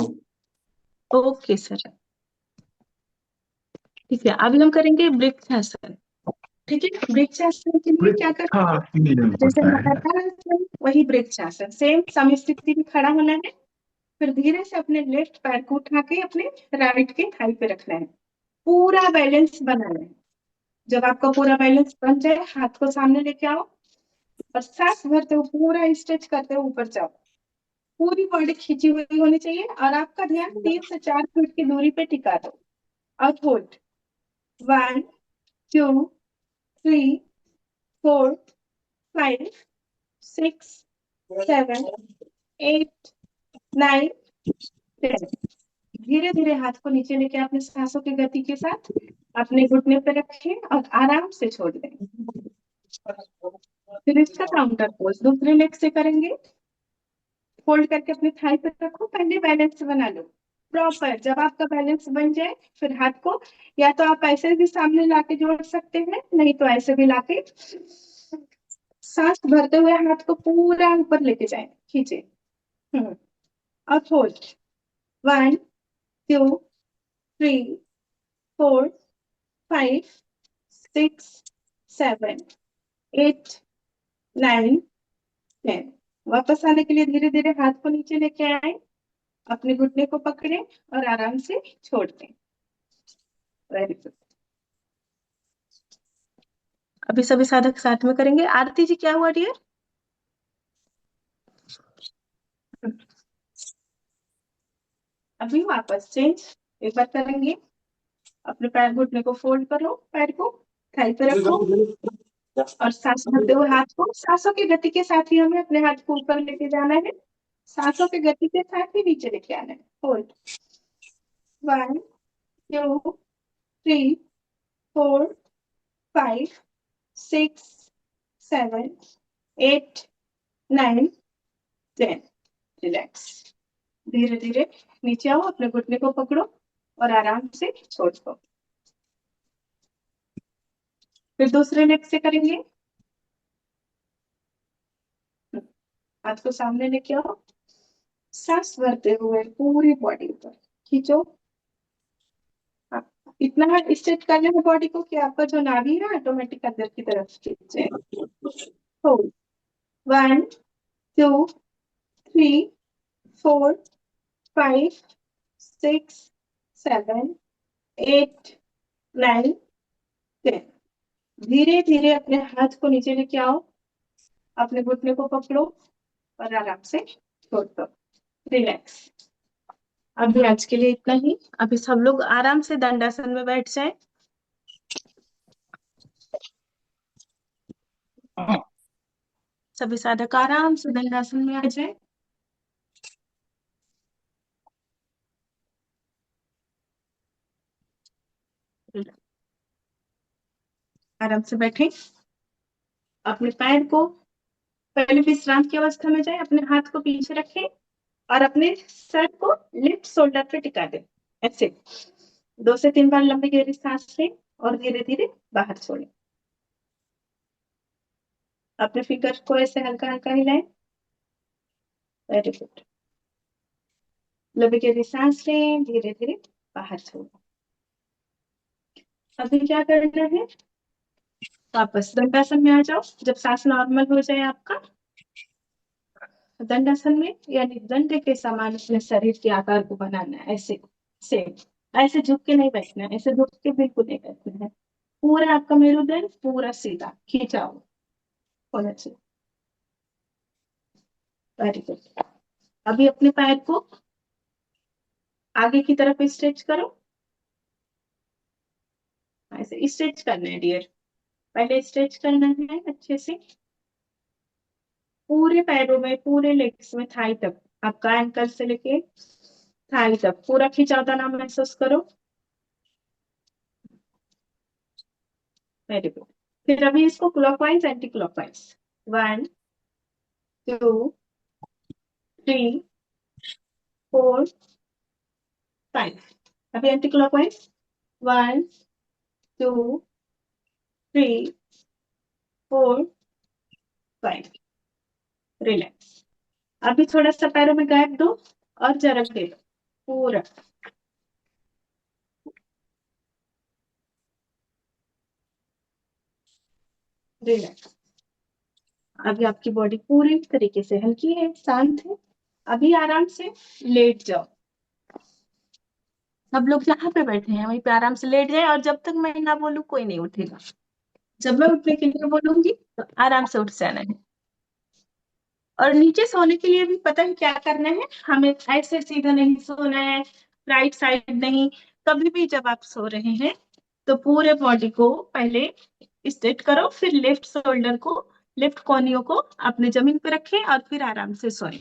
ओके सर। ठीक है, अभी हम करेंगे वृक्षासन। ठीक है, वृक्षासन के लिए क्या करना है? जैसे लगातार आसन, वही वृक्षासन सेम सम स्थिति में खड़ा होना है। फिर धीरे से अपने लेफ्ट पैर को उठा के अपने राइट के थाई पे रखना है। पूरा बैलेंस बनाना है। जब आपका पूरा बैलेंस बन जाए, हाथ को सामने लेके आओ और सांस भरते हुए पूरा स्ट्रेच करते हुए ऊपर जाओ। पूरी बॉडी खींची हुई होनी चाहिए और आपका ध्यान 3 से 4 फीट की दूरी पे टिका दो और होल्ड। 1 2 3 4 5 6 7 8 9 10। धीरे धीरे हाथ को नीचे लेके अपने सांसों की गति के साथ अपने घुटने पे रखें और आराम से छोड़ दें। फिर इसका काउंटर पोज दूसरे लेग से करेंगे। फोल्ड करके अपने थाई पे रखो, पहले बैलेंस बना लो प्रॉपर। जब आपका बैलेंस बन जाए, फिर हाथ को या तो आप ऐसे भी सामने लाके जोड़ सकते हैं, नहीं तो ऐसे भी लाके सांस भरते हुए हाथ को पूरा ऊपर लेके जाए, खींचे। और होल्ड। 1 2 3 4 5 6 7 8 9 10। वापस आने के लिए धीरे धीरे हाथ को नीचे लेके आए, अपने घुटने को पकड़े और आराम से छोड़ दें। Very good. अभी सभी साधक साथ में करेंगे। आरती जी, क्या हुआ डियर? अभी वापस चेंज एक बार करेंगे। अपने पैर घुटने को फोल्ड करो, पैर को थाई पे रखो और सांस भरते हुए हाथ को सांसों की गति के साथ ही हमें अपने हाथ को ऊपर लेके जाना है। सांसों की गति के साथ ही नीचे लेके आना है। होल्ड। 1 2 3 4 5 6 7 8 9 10। रिलैक्स। धीरे धीरे नीचे आओ, अपने घुटने को पकड़ो और आराम से छोड़ दो। फिर दूसरे लेग से करेंगे। हाथ को सामने लेके आओ, सांस भरते हुए पूरी बॉडी पर खींचो। हाँ, इतना स्ट्रेच करने में बॉडी को कि आपका जो नाभि है ऑटोमेटिक अंदर की तरफ खींचे। होल्ड। 1 2 3 4 5 6 7 8 9 10। धीरे धीरे अपने हाथ को नीचे लेके आओ, अपने घुटने को पकड़ो और आराम से छोड़ दो। रिलैक्स। अभी आज के लिए इतना ही। अभी सब लोग आराम से दंडासन में बैठ जाएं। सभी साधक आराम से दंडासन में आ जाएं। आराम से बैठें। अपने पैर को पहले विश्राम की अवस्था में जाए, अपने हाथ को पीछे रखें और अपने सर को लेफ्ट शोल्डर पे टिका दें। ऐसे 2 से 3 बार लंबी गहरी सांस लें और धीरे धीरे बाहर छोड़ें। अपने फिंगर को ऐसे हल्का हल्का हिलाएं। Very good. लंबी गहरी सांस लें, धीरे धीरे बाहर छोड़ें। अभी क्या करना है, वापस दंडासन में आ जाओ। जब सांस नॉर्मल हो जाए आपका, दंडासन में यानी दंड के समान अपने शरीर के आकार को बनाना है, ऐसे सेम। ऐसे झुक के नहीं बैठना है, ऐसे झुक के बिल्कुल नहीं बैठना है। पूरा आपका मेरुदंड पूरा सीधा खींचा होना चाहिए। Very good. अभी अपने पैर को आगे की तरफ स्ट्रेच करो, ऐसे स्ट्रेच करना है डियर। पहले स्ट्रेच करना है अच्छे से, पूरे पैरों में, पूरे लेग्स में, थाई तक, आपका एंकल से लेके थाई तक पूरा खिंचावदाना महसूस करो। Very good. फिर अभी इसको क्लॉकवाइज एंटी क्लॉकवाइज, 1 2 3 4 5। अभी एंटी क्लॉकवाइज, 1 2 3 4 5। रिलैक्स। अभी थोड़ा सा पैरों में गैप दो और जरक दे दो पूरा। रिलैक्स। अभी आपकी बॉडी पूरी तरीके से हल्की है, शांत है। अभी आराम से लेट जाओ। सब लोग जहाँ पे बैठे हैं वहीं पे आराम से लेट जाए, और जब तक मैं ना बोलूं कोई नहीं उठेगा। जब मैं उठने के लिए बोलूंगी तो आराम से उठ जाना है। और नीचे सोने के लिए भी पता है क्या करना है, हमें ऐसे सीधा नहीं सोना है, राइट साइड नहीं। कभी भी जब आप सो रहे हैं तो पूरे बॉडी को पहले स्ट्रेट करो, फिर लेफ्ट शोल्डर को, लेफ्ट कोहनियों को अपने जमीन पे रखें और फिर आराम से सोएं।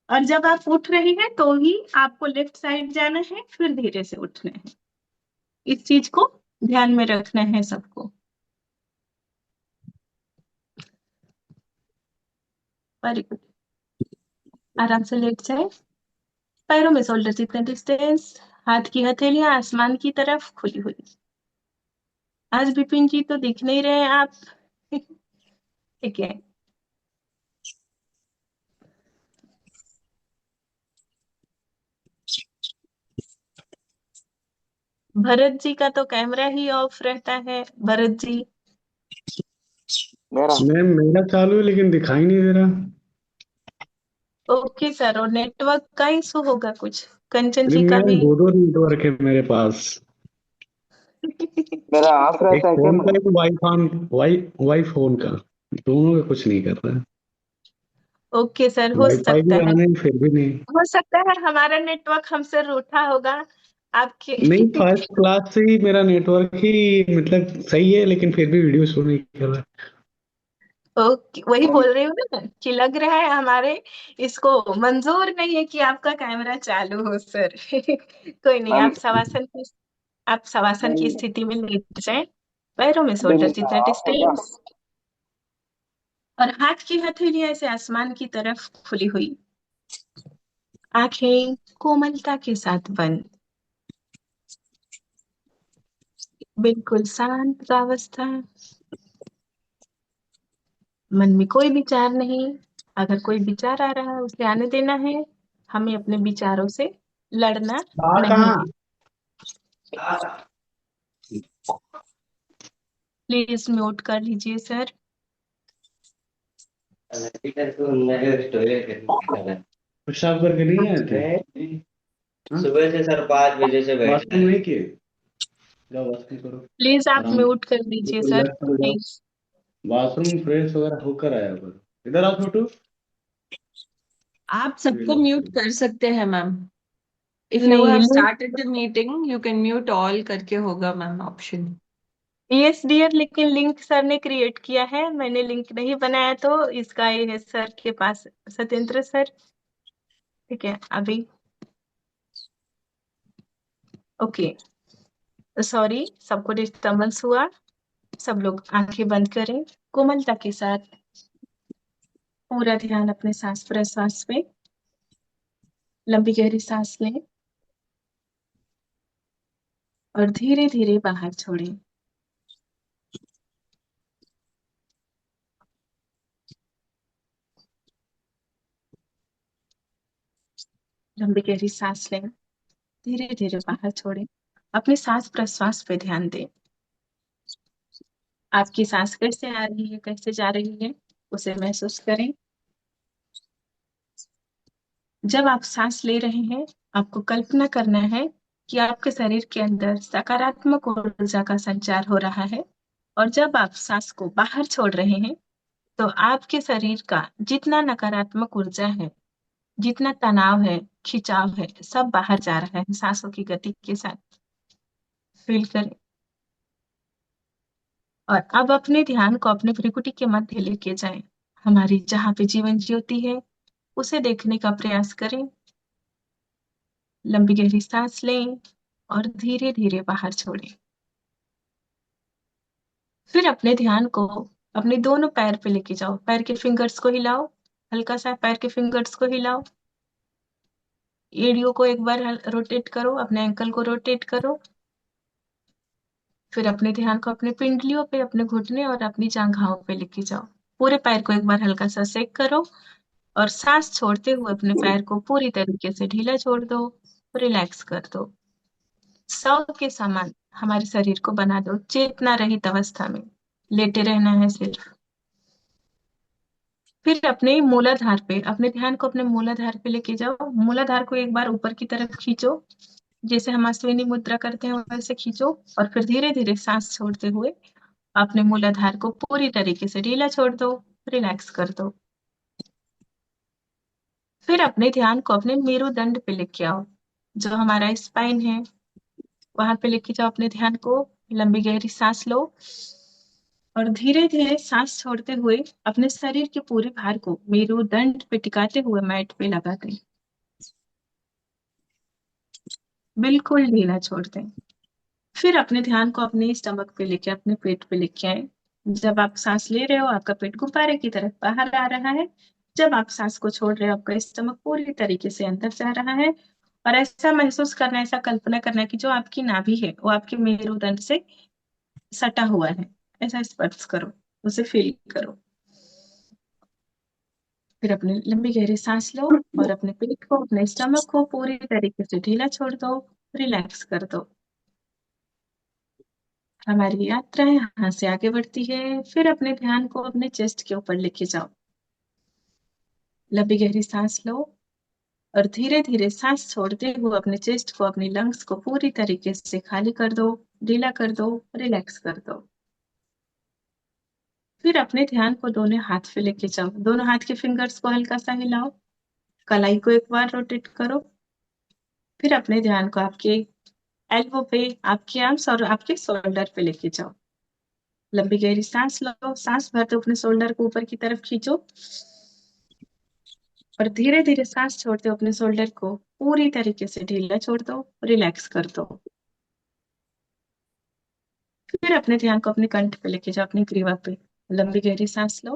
और जब आप उठ रहे हैं तो ही आपको लेफ्ट साइड जाना है, फिर धीरे से उठना है। इस चीज को ध्यान में रखना है सबको। Very good. आराम से लेट जाए, पैरों में शोल्डर जितने डिस्टेंस, हाथ की हथेलियां आसमान की तरफ खुली हुई। आज विपिन जी तो दिख नहीं रहे हैं आप। ठीक है। भरत जी का तो कैमरा ही ऑफ रहता है। भरत जी, मैम मेरा चालू है लेकिन दिखाई नहीं दे रहा। Okay sir. और नेटवर्क का इशू होगा कुछ, कंचन अरे जी का मैम भी। दो दो नेटवर्क है मेरे पास। मेरा ऑफ एक रहता है क्या फोन का मैडम? एक वाई फोन, वाई फोन का। दोनों का कुछ नहीं कर रहा है। ओके सर, हो वाईफाई सकता भी है। आने फिर भी नहीं। हो सकता है हमारा नेटवर्क हमसे रूठा होगा आपके। नहीं, फर्स्ट क्लास से ही मेरा नेटवर्क ही मतलब सही है, लेकिन फिर भी वीडियो शो नहीं कर रहा। ओके, वही बोल रही हूँ ना कि लग रहा है हमारे इसको मंजूर नहीं है कि आपका कैमरा चालू हो सर। कोई नहीं, मैम आप शवासन की नहीं, स्थिति में लेट जाए, पैरों में अभी शोल्डर मेरा जितना ऑफ है क्या? डिस्टेंस, और हाथ की हथेलियां ऐसे आसमान की तरफ खुली हुई। आंखें कोमलता के साथ बंद, बिल्कुल शांत अवस्था। मन में कोई विचार नहीं। अगर कोई विचार आ रहा है उसे आने देना है। हमें अपने विचारों से लड़ना नहीं कहाँ? है। प्लीज म्यूट कर लीजिए सर। पेशाब करके नहीं आए थे? हाँ? सुबह से सर 5 बजे से बैठ वॉशरूम नहीं किए? जाओ वॉशरूम करो। प्लीज आप आराम म्यूट कर दीजिए से सर, रिलैक्स हो जाओ। प्लीज। वॉशरूम फ्रेश वगैरह होकर आया करो। इधर आओ छोटू। आप सबको म्यूट कर सकते हैं मैम। इफ यू नहीं, have started the meeting you can mute all करके होगा मैम ऑप्शन। यस डियर, लेकिन लिंक सर ने क्रिएट किया है, मैंने लिंक नहीं बनाया, तो इसका ये है सर के पास, सत्येंद्र सर। ठीक है अभी। ओके, सॉरी सबको डिस्टर्बेंस हुआ। सब लोग आंखें बंद करें, कोमलता के साथ पूरा ध्यान अपने सांस प्रश्वास पे। लंबी गहरी सांस लें और धीरे धीरे बाहर छोड़ें। लंबी गहरी सांस लें, धीरे धीरे बाहर छोड़ें। अपने सांस प्रश्वास पे ध्यान दें। आपकी सांस कैसे आ रही है, कैसे जा रही है, उसे महसूस करें। जब आप सांस ले रहे हैं, आपको कल्पना करना है कि आपके शरीर के अंदर सकारात्मक ऊर्जा का संचार हो रहा है, और जब आप सांस को बाहर छोड़ रहे हैं तो आपके शरीर का जितना नकारात्मक ऊर्जा है, जितना तनाव है, खिंचाव है, सब बाहर जा रहा है सांसों की गति के साथ। फील करें। और अब अपने ध्यान को अपने भ्रिकुटी के मध्य लेके जाएं। हमारी जहां पे जीवन ज्योति है उसे देखने का प्रयास करें। लंबी गहरी सांस लें और धीरे धीरे बाहर छोड़ें। फिर अपने ध्यान को अपने दोनों पैर पे लेके जाओ। पैर के फिंगर्स को हिलाओ, हल्का सा पैर के फिंगर्स को हिलाओ। एड़ियों को एक बार रोटेट करो, अपने एंकल को रोटेट करो। फिर अपने ध्यान को अपने पिंडलियों पे, अपने घुटने और अपनी जांघाओं पे लेके जाओ। पूरे पैर को एक बार हल्का सा सेक करो और सांस छोड़ते हुए अपने पैर को पूरी तरीके से ढीला छोड़ दो, रिलैक्स कर दो। 100 के समान हमारे शरीर को बना दो चेतना रहित अवस्था में। लेटे रहना है सिर्फ। फिर अपने मूलाधार पे, अपने ध्यान को अपने मूलाधार पे लेके जाओ। मूलाधार को एक बार ऊपर की तरफ खींचो, जैसे हम अश्विनी मुद्रा करते हैं वैसे खींचो, और फिर धीरे धीरे सांस छोड़ते हुए अपने मूलाधार को पूरी तरीके से ढीला छोड़ दो, रिलैक्स कर दो। फिर अपने ध्यान को अपने मेरुदंड पे लेके आओ, जो हमारा स्पाइन है वहां पे लेके जाओ अपने ध्यान को। लंबी गहरी सांस लो और धीरे धीरे सांस छोड़ते हुए अपने शरीर के पूरे भार को मेरुदंड पे टिकाते हुए मैट पे लगा दें। बिल्कुल ढीला छोड़ दें। फिर अपने ध्यान को अपने स्टमक पे लेके, अपने पेट पे लेके आए। जब आप सांस ले रहे हो आपका पेट गुब्बारे की तरफ बाहर आ रहा है। जब आप सांस को छोड़ रहे हो आपका स्टमक पूरी तरीके से अंदर जा रहा है। और ऐसा महसूस करना, ऐसा कल्पना करना कि जो आपकी नाभि है वो आपके मेरुदंड से सटा हुआ है। ऐसा स्पर्श करो, उसे फील करो। फिर अपनी लंबी गहरी सांस लो और अपने पेट को, अपने स्टमक को पूरी तरीके से ढीला छोड़ दो, रिलैक्स कर दो। हमारी यात्रा यहाँ से आगे बढ़ती है। फिर अपने ध्यान को अपने चेस्ट के ऊपर लेके जाओ। लंबी गहरी सांस लो और धीरे धीरे सांस छोड़ते हुए अपने चेस्ट को, अपनी लंग्स को पूरी तरीके से खाली कर दो, ढीला कर दो, रिलैक्स कर दो। फिर अपने ध्यान को दोनों हाथ पे लेके जाओ। दोनों हाथ के फिंगर्स को हल्का सा हिलाओ, कलाई को एक बार रोटेट करो। फिर अपने ध्यान को आपके एल्बो पे, आपके आर्म्स और आपके शोल्डर पे लेके जाओ। लंबी गहरी सांस लो, सांस भरते अपने शोल्डर को ऊपर की तरफ खींचो और धीरे धीरे सांस छोड़ते अपने शोल्डर को पूरी तरीके से ढीला छोड़ दो, रिलैक्स कर दो। फिर अपने ध्यान को अपने कंठ पे लेके जाओ, अपनी ग्रीवा पे। लंबी गहरी सांस लो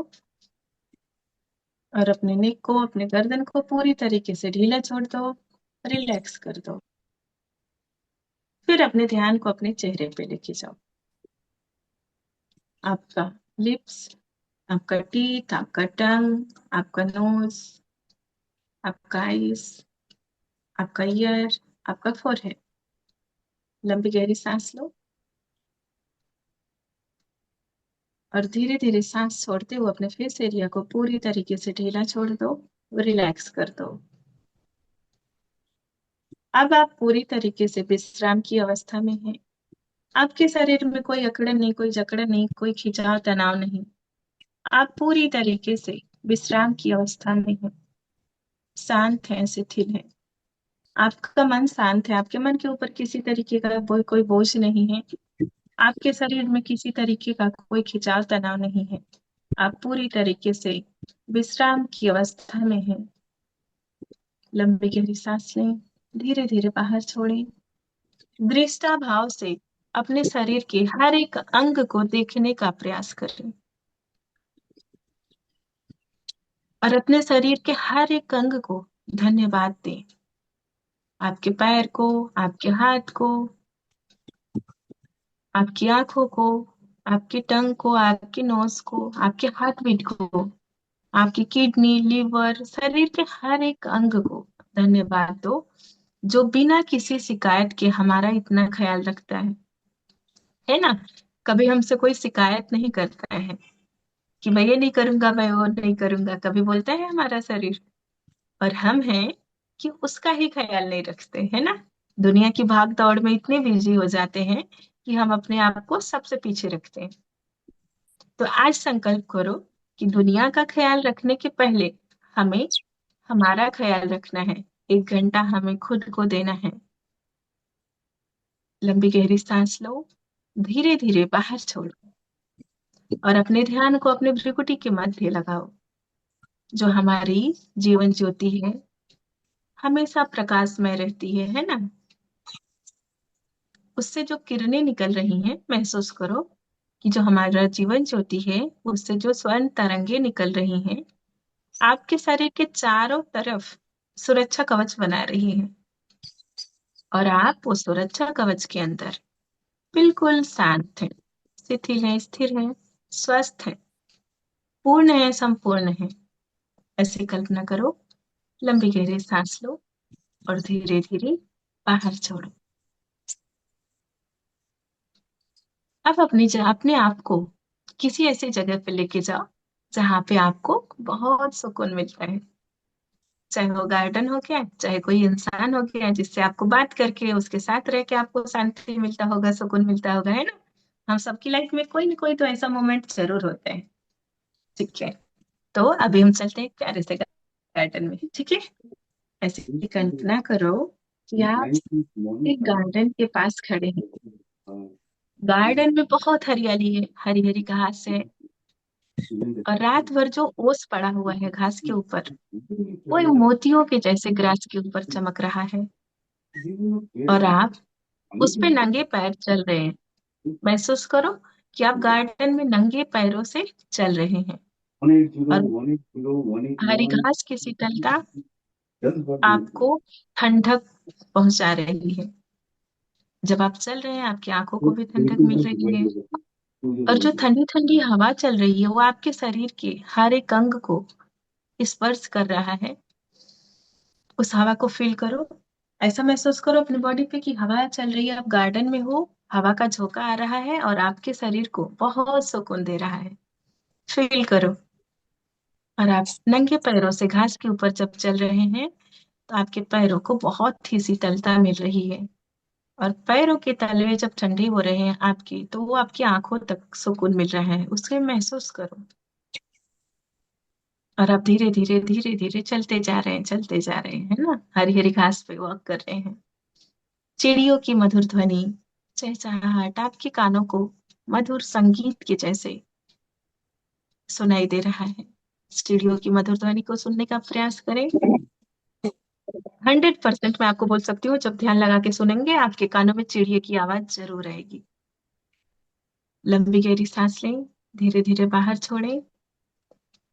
और अपने नेक को, अपने गर्दन को पूरी तरीके से ढीला छोड़ दो, रिलैक्स कर दो। फिर अपने ध्यान को अपने चेहरे पे लेके जाओ। आपका लिप्स, आपका टीथ, आपका टंग, आपका नोज, आपका आईज, आपका ईयर, आपका फोरहेड। लंबी गहरी सांस लो और धीरे धीरे सांस छोड़ते हुए अपने फेस एरिया को पूरी तरीके से ढीला छोड़ दो, रिलैक्स कर दो। अब आप पूरी तरीके से विश्राम की अवस्था में हैं। आपके शरीर में कोई अकड़न नहीं, कोई जकड़न नहीं, कोई खिंचाव तनाव नहीं। आप पूरी तरीके से विश्राम की अवस्था में हैं, शांत हैं, शिथिल हैं। आपका मन शांत है। आपके मन के ऊपर किसी तरीके का कोई बोझ नहीं है। आपके शरीर में किसी तरीके का कोई खिंचाव तनाव नहीं है। आप पूरी तरीके से विश्राम की अवस्था में हैं। लंबी गहरी सांस लें, धीरे धीरे बाहर छोड़ें। दृष्टा भाव से अपने शरीर के हर एक अंग को देखने का प्रयास करें और अपने शरीर के हर एक अंग को धन्यवाद दें। आपके पैर को, आपके हाथ को, आपकी आंखों को, आपके टंग को, आपके नोज को, आपके हार्ट बीट को, आपकी किडनी, लिवर, शरीर के हर एक अंग को धन्यवाद दो जो बिना किसी शिकायत के हमारा इतना ख्याल रखता है ना। कभी हमसे कोई शिकायत नहीं करता है कि मैं ये नहीं करूंगा, मैं वो नहीं करूंगा, कभी बोलता है हमारा शरीर। और हम हैं कि उसका ही ख्याल नहीं रखते, है ना। दुनिया की भाग दौड़ में इतने बिजी हो जाते हैं कि हम अपने आप को सबसे पीछे रखते हैं। तो आज संकल्प करो कि दुनिया का ख्याल रखने के पहले हमें हमारा ख्याल रखना है। 1 घंटा हमें खुद को देना है। लंबी गहरी सांस लो, धीरे धीरे बाहर छोड़ो और अपने ध्यान को अपने भ्रुकुटी के मध्य लगाओ। जो हमारी जीवन ज्योति है हमेशा प्रकाशमय रहती है ना। उससे जो किरणें निकल रही हैं महसूस करो कि जो हमारा जीवन ज्योति है उससे जो स्वर्ण तरंगे निकल रही हैं आपके शरीर के चारों तरफ सुरक्षा कवच बना रही हैं। और आप वो सुरक्षा कवच के अंदर बिल्कुल शांत हैं, शिथिल हैं, स्थिर हैं, स्वस्थ हैं, पूर्ण है, संपूर्ण है। ऐसी कल्पना करो। लंबी गहरी सांस लो और धीरे धीरे बाहर छोड़ो। अब अपने आप को किसी ऐसी जगह पे लेके जाओ जहाँ पे आपको बहुत सुकून मिलता है। चाहे वो गार्डन हो गया, चाहे कोई इंसान हो गया जिससे आपको बात करके उसके साथ रह के आपको शांति मिलता होगा, सुकून मिलता होगा, है ना। हम सबकी लाइफ में कोई ना कोई तो ऐसा मोमेंट जरूर होता है। ठीक है, तो अभी हम चलते हैं एक प्यारे से गार्डन में। ठीक है, ऐसे कल्पना करो कि आप एक गार्डन के पास खड़े हैं। गार्डन में बहुत हरियाली है, हरी हरी घास है और रात भर जो ओस पड़ा हुआ है घास के ऊपर वो इन मोतियों के जैसे ग्रास के ऊपर चमक रहा है। और आप उस पे नंगे पैर चल रहे हैं। महसूस करो कि आप गार्डन में नंगे पैरों से चल रहे हैं और हरी घास की शीतलता आपको ठंडक पहुंचा रही है। जब आप चल रहे हैं आपकी आंखों को भी ठंडक मिल रही है और जो ठंडी ठंडी हवा चल रही है वो आपके शरीर के हर एक अंग को स्पर्श कर रहा है। उस हवा को फील करो। ऐसा महसूस करो अपनी बॉडी पे कि हवा चल रही है, आप गार्डन में हो, हवा का झोंका आ रहा है और आपके शरीर को बहुत सुकून दे रहा है। फील करो। और आप नंगे पैरों से घास के ऊपर जब चल रहे हैं तो आपके पैरों को बहुत ही शीतलता मिल रही है और पैरों के तलवे जब ठंडे हो रहे हैं आपके तो वो आपकी आंखों तक सुकून मिल रहा है, उसके महसूस करो। और आप धीरे धीरे धीरे धीरे चलते जा रहे हैं, चलते जा रहे हैं, है ना। हरी हरी घास पे वॉक कर रहे हैं। चिड़ियों की मधुर ध्वनि, चहचहाहट आपके कानों को मधुर संगीत के जैसे सुनाई दे रहा है। चिड़ियों की मधुर ध्वनि को सुनने का प्रयास करें। 100% मैं आपको बोल सकती हूँ, जब ध्यान लगा के सुनेंगे आपके कानों में चिड़िया की आवाज जरूर आएगी। लंबी गहरी सांस लें, धीरे धीरे बाहर छोड़ें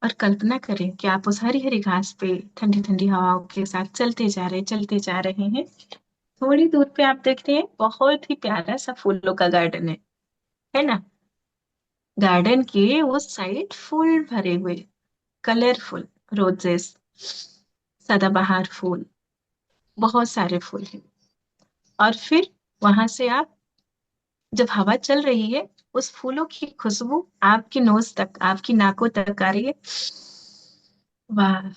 और कल्पना करें कि आप उस हरी हरी घास पे ठंडी ठंडी हवाओं के साथ चलते जा रहे हैं। थोड़ी दूर पे आप देख रहे हैं बहुत ही प्यारा सा फूलों का गार्डन है ना। गार्डन के उस साइड फूल भरे हुए, कलरफुल रोजेस, सदाबहार फूल, बहुत सारे फूल हैं। और फिर वहां से आप जब हवा चल रही है उस फूलों की खुशबू आपकी नोज तक, आपकी नाकों तक आ रही है। वाह,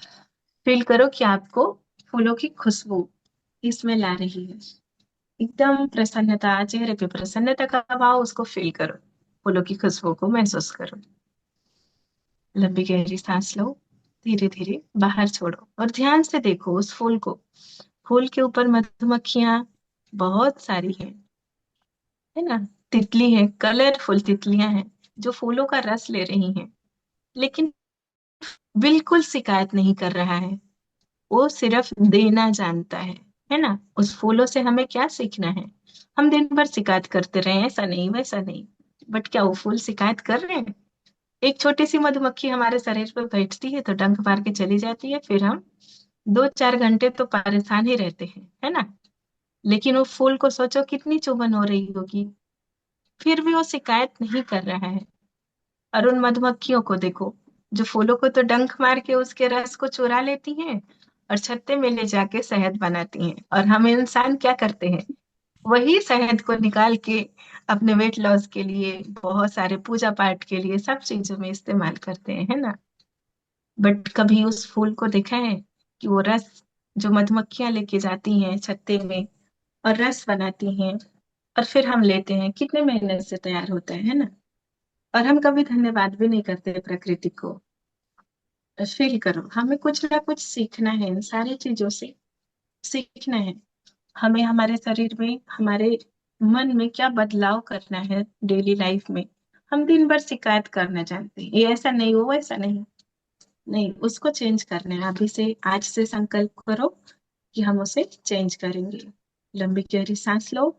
फील करो कि आपको फूलों की खुशबू इसमें ला रही है। एकदम प्रसन्नता, चेहरे पे प्रसन्नता का भाव, उसको फील करो। फूलों की खुशबू को महसूस करो। लंबी गहरी सांस लो, धीरे धीरे बाहर छोड़ो और ध्यान से देखो उस फूल को। फूल के ऊपर मधुमक्खियां बहुत सारी हैं, है ना। तितली है, कलरफुल तितलियां हैं जो फूलों का रस ले रही हैं, लेकिन बिल्कुल शिकायत नहीं कर रहा है। वो सिर्फ देना जानता है ना। उस फूलों से हमें क्या सीखना है। हम दिन भर शिकायत करते रहे, ऐसा नहीं वैसा नहीं, बट क्या वो फूल शिकायत कर रहे हैं। एक छोटी सी मधुमक्खी हमारे शरीर पर बैठती है तो डंक मार के चली जाती है, फिर हम 2-4 घंटे तो परेशान ही रहते हैं, है ना। लेकिन वो फूल को सोचो कितनी चुभन हो रही होगी, फिर भी वो शिकायत नहीं कर रहा है। और उन मधुमक्खियों को देखो जो फूलों को तो डंक मार के उसके रस को चुरा लेती हैं और छत्ते में ले जाके शहद बनाती हैं। और हम इंसान क्या करते हैं, वही शहद को निकाल के अपने वेट लॉस के लिए, बहुत सारे पूजा पाठ के लिए, सब चीजों में इस्तेमाल करते हैं, है ना। बट कभी उस फूल को देखा है कि वो रस जो मधुमक्खियां लेके जाती हैं छत्ते में और रस बनाती हैं, और फिर हम लेते हैं, कितने मेहनत से तैयार होता है ना। और हम कभी धन्यवाद भी नहीं करते प्रकृति को। फील करो, हमें कुछ ना कुछ सीखना है इन सारी चीजों से। सीखना है हमें, हमारे शरीर में, हमारे मन में क्या बदलाव करना है डेली लाइफ में। हम दिन भर शिकायत करना चाहते हैं, ये ऐसा नहीं, वो ऐसा नहीं। नहीं, उसको चेंज करना है। अभी से, आज से संकल्प करो कि हम उसे चेंज करेंगे। लंबी गहरी सांस लो,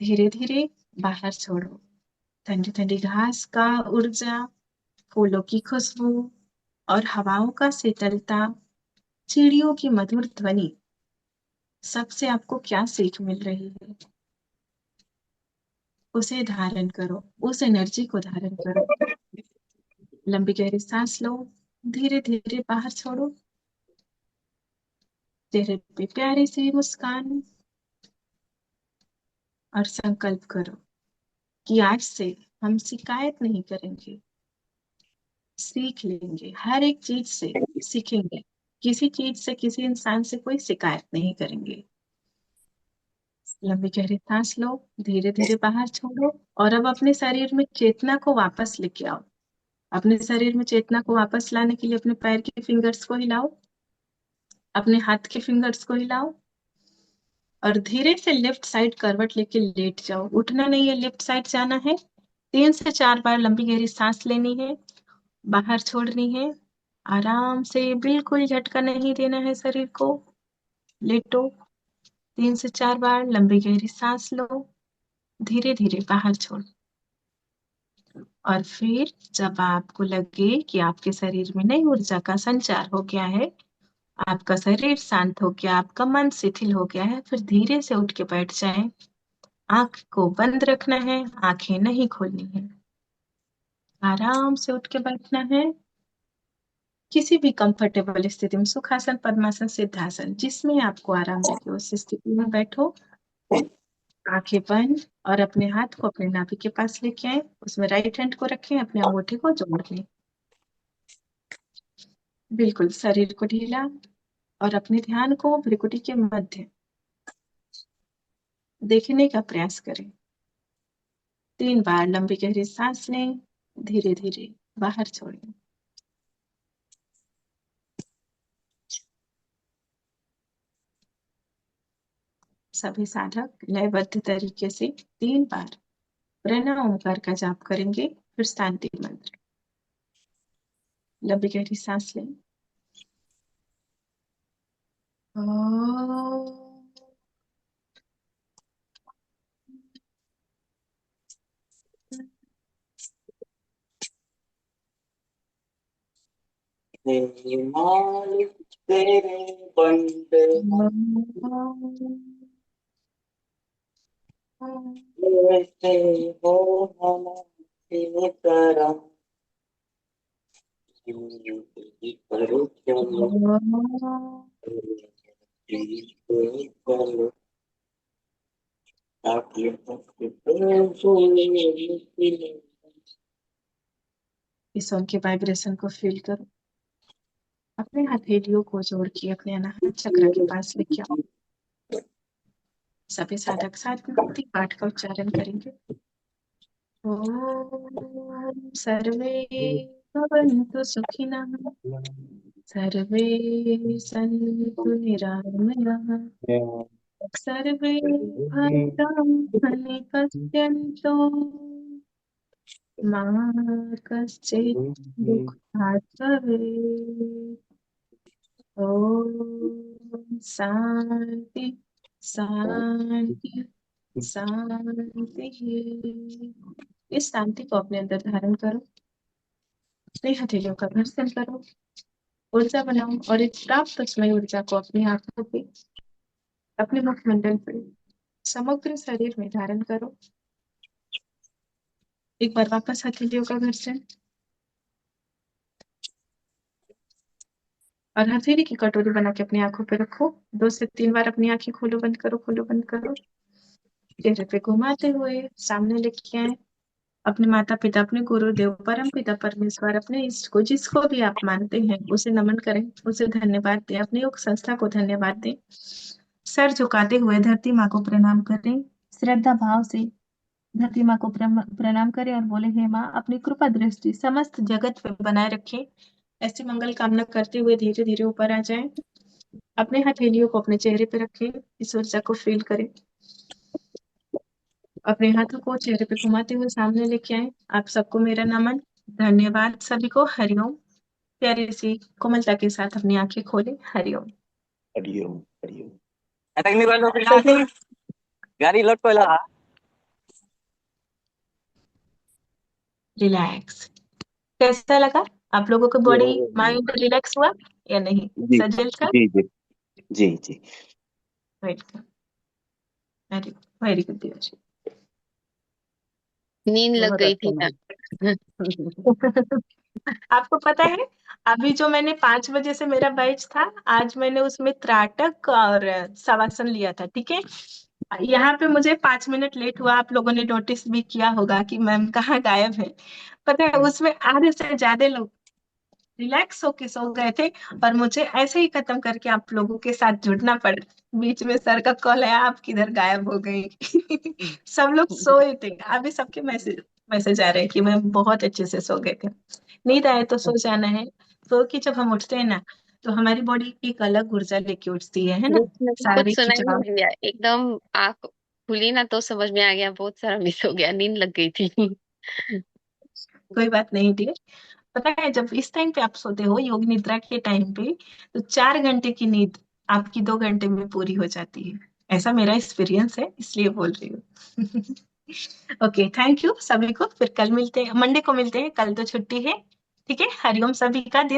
धीरे धीरे बाहर छोड़ो। ठंडी ठंडी घास का ऊर्जा, फूलों की खुशबू और हवाओं का शीतलता, चिड़ियों की मधुर ध्वनि, सबसे आपको क्या सीख मिल रही है, उसे धारण करो, उस एनर्जी को धारण करो। लंबी गहरी सांस लो, धीरे धीरे बाहर छोड़ो। चेहरे पे प्यारी सी मुस्कान, और संकल्प करो कि आज से हम शिकायत नहीं करेंगे, सीख लेंगे। हर एक चीज से सीखेंगे, किसी चीज से, किसी इंसान से कोई शिकायत नहीं करेंगे। लंबी गहरी सांस लो, धीरे धीरे बाहर छोड़ो। और अब अपने शरीर में चेतना को वापस लेके आओ। अपने शरीर में चेतना को वापस लाने के लिए अपने पैर के फिंगर्स को हिलाओ, अपने हाथ के फिंगर्स को हिलाओ, और धीरे से लेफ्ट साइड करवट लेके लेट जाओ। उठना नहीं है, लेफ्ट साइड जाना है। 3 से 4 बार लंबी गहरी सांस लेनी है, बाहर छोड़नी है। आराम से, बिल्कुल झटका नहीं देना है शरीर को। लेटो, 3 से 4 बार लंबी गहरी सांस लो, धीरे धीरे बाहर छोड़ो। और फिर जब आपको लगे कि आपके शरीर में नई ऊर्जा का संचार हो गया है, आपका शरीर शांत हो गया, आपका मन शिथिल हो गया है, फिर धीरे से उठ के बैठ जाएं। आंख को बंद रखना है, आंखें नहीं खोलनी है। आराम से उठ के बैठना है, किसी भी कंफर्टेबल स्थिति में, सुखासन, पद्मासन, सिद्धासन, जिसमें आपको आराम लगे उस स्थिति में बैठो। आंखें बंद, और अपने हाथ को अपने नाभि के पास लेके आए, उसमें राइट हैंड को रखें, अपने अंगूठे को जोड़ लें। बिल्कुल शरीर को ढीला, और अपने ध्यान को भ्रिकुटी के मध्य देखने का प्रयास करें। 3 बार लंबी गहरी सांस लें, धीरे धीरे बाहर छोड़ें। सभी साधक लयबद्ध तरीके से 3 बार प्रणव ओंकार का जाप करेंगे, फिर शांति मंत्र। लंबी गहरी सांस लें। तेरे बंदे ऐसे हो हमारी तरह, पर चलो चलो ताकि इस सॉन्ग के वाइब्रेशन को फील करो। अपने हथेलियों को जोड़ के अपने अनाहत चक्र के पास लेके आओ। सभी साधक साथ में भक्ति पाठ का उच्चारण करेंगे। ओम सर्वे भवन्तु सुखिनः, सर्वे सन्तु निरामयाः, सर्वे भद्राणि पश्यन्तु, मा कश्चित् दुःखात् भवेत्। ओम शांति शांति शांति। इस शांति को अपने अंदर धारण करो, अपने हथेलियों का घर्षण करो, ऊर्जा बनाओ, और इस प्राप्त उसमें ऊर्जा को अपनी आंखों पे, अपने मुखमंडल पे, समग्र शरीर में धारण करो। एक बार वापस हथेलियों का घर्षण, और हथेली की कटोरी बना के अपनी आंखों पे रखो। 2 से 3 बार अपनी आंखें खोलो बंद करो, खोलो बंद करो। चेहरे पे घुमाते हुए सामने लेके आए। अपने माता पिता, अपने गुरुदेव, परम पिता परमेश्वर, अपने इष्ट को, जिसको भी आप मानते हैं उसे नमन करें, उसे धन्यवाद दें, अपनी योग संस्था को धन्यवाद दें। सर झुकाते हुए धरती माँ को प्रणाम करें। श्रद्धा भाव से धरती माँ को प्रणाम करें और बोले, हे माँ, अपनी कृपा दृष्टि समस्त जगत पे बनाए रखें। ऐसी मंगल कामना करते हुए धीरे धीरे ऊपर आ जाएं। अपने हथेलियों को अपने चेहरे पे रखें, इस ऊर्जा को फील करें। अपने हाथों को चेहरे पे घुमाते हुए सामने लेके आए। आप सबको मेरा नमन, धन्यवाद सभी को, हरिओम। प्यारी सी कोमलता के साथ अपनी आंखें खोले, हरिओम। हरिओम हरिओम। टेक्निकल ऑफिसर गाड़ी लोड को लगा। रिलैक्स। कैसा लगा? आप लोगों को बॉडी माइंड रिलैक्स हुआ या नहीं? जी सजल का जी जी जी जी। वेलकम, वेरी वेरी गुड देव। नींद लग बहुत गई अच्छा थी ना। आपको पता है, अभी जो मैंने 5 बजे से मेरा बैच था, आज मैंने उसमें त्राटक और शवासन लिया था, ठीक है। यहाँ पे मुझे 5 मिनट लेट हुआ, आप लोगों ने नोटिस भी किया होगा कि मैम कहाँ गायब है। पता है, उसमें आधे से ज्यादा लोग रिलैक्स होके सो गए थे, और मुझे ऐसे ही खत्म करके आप लोगों के साथ जुड़ना पड़ा। बीच में सर का कॉल आया, आप किधर गायब हो गई। सब लोग सोए थे, अभी सबके मैसेज मैसेज आ रहे हैं कि मैं बहुत अच्छे से सो गए थे। नींद आए तो सो जाना है। सो के जब हम उठते हैं ना, तो हमारी बॉडी एक अलग ऊर्जा लेके उठती है ना। कुछ नहीं, कुछ सारे सुनाई खिंचाव, नहीं दिया, एकदम आंख खुली ना तो समझ में आ गया, बहुत सारा मिस हो गया, नींद लग गई थी। कोई बात नहीं डियर। पता है, जब इस टाइम पे आप सोते हो योग निद्रा के टाइम पे, तो 4 घंटे की नींद आपकी 2 घंटे में पूरी हो जाती है। ऐसा मेरा एक्सपीरियंस है, इसलिए बोल रही हूँ। ओके, थैंक यू सभी को। फिर कल मिलते हैं, मंडे को मिलते हैं, कल तो छुट्टी है। ठीक है, हरिओम सभी का दिन।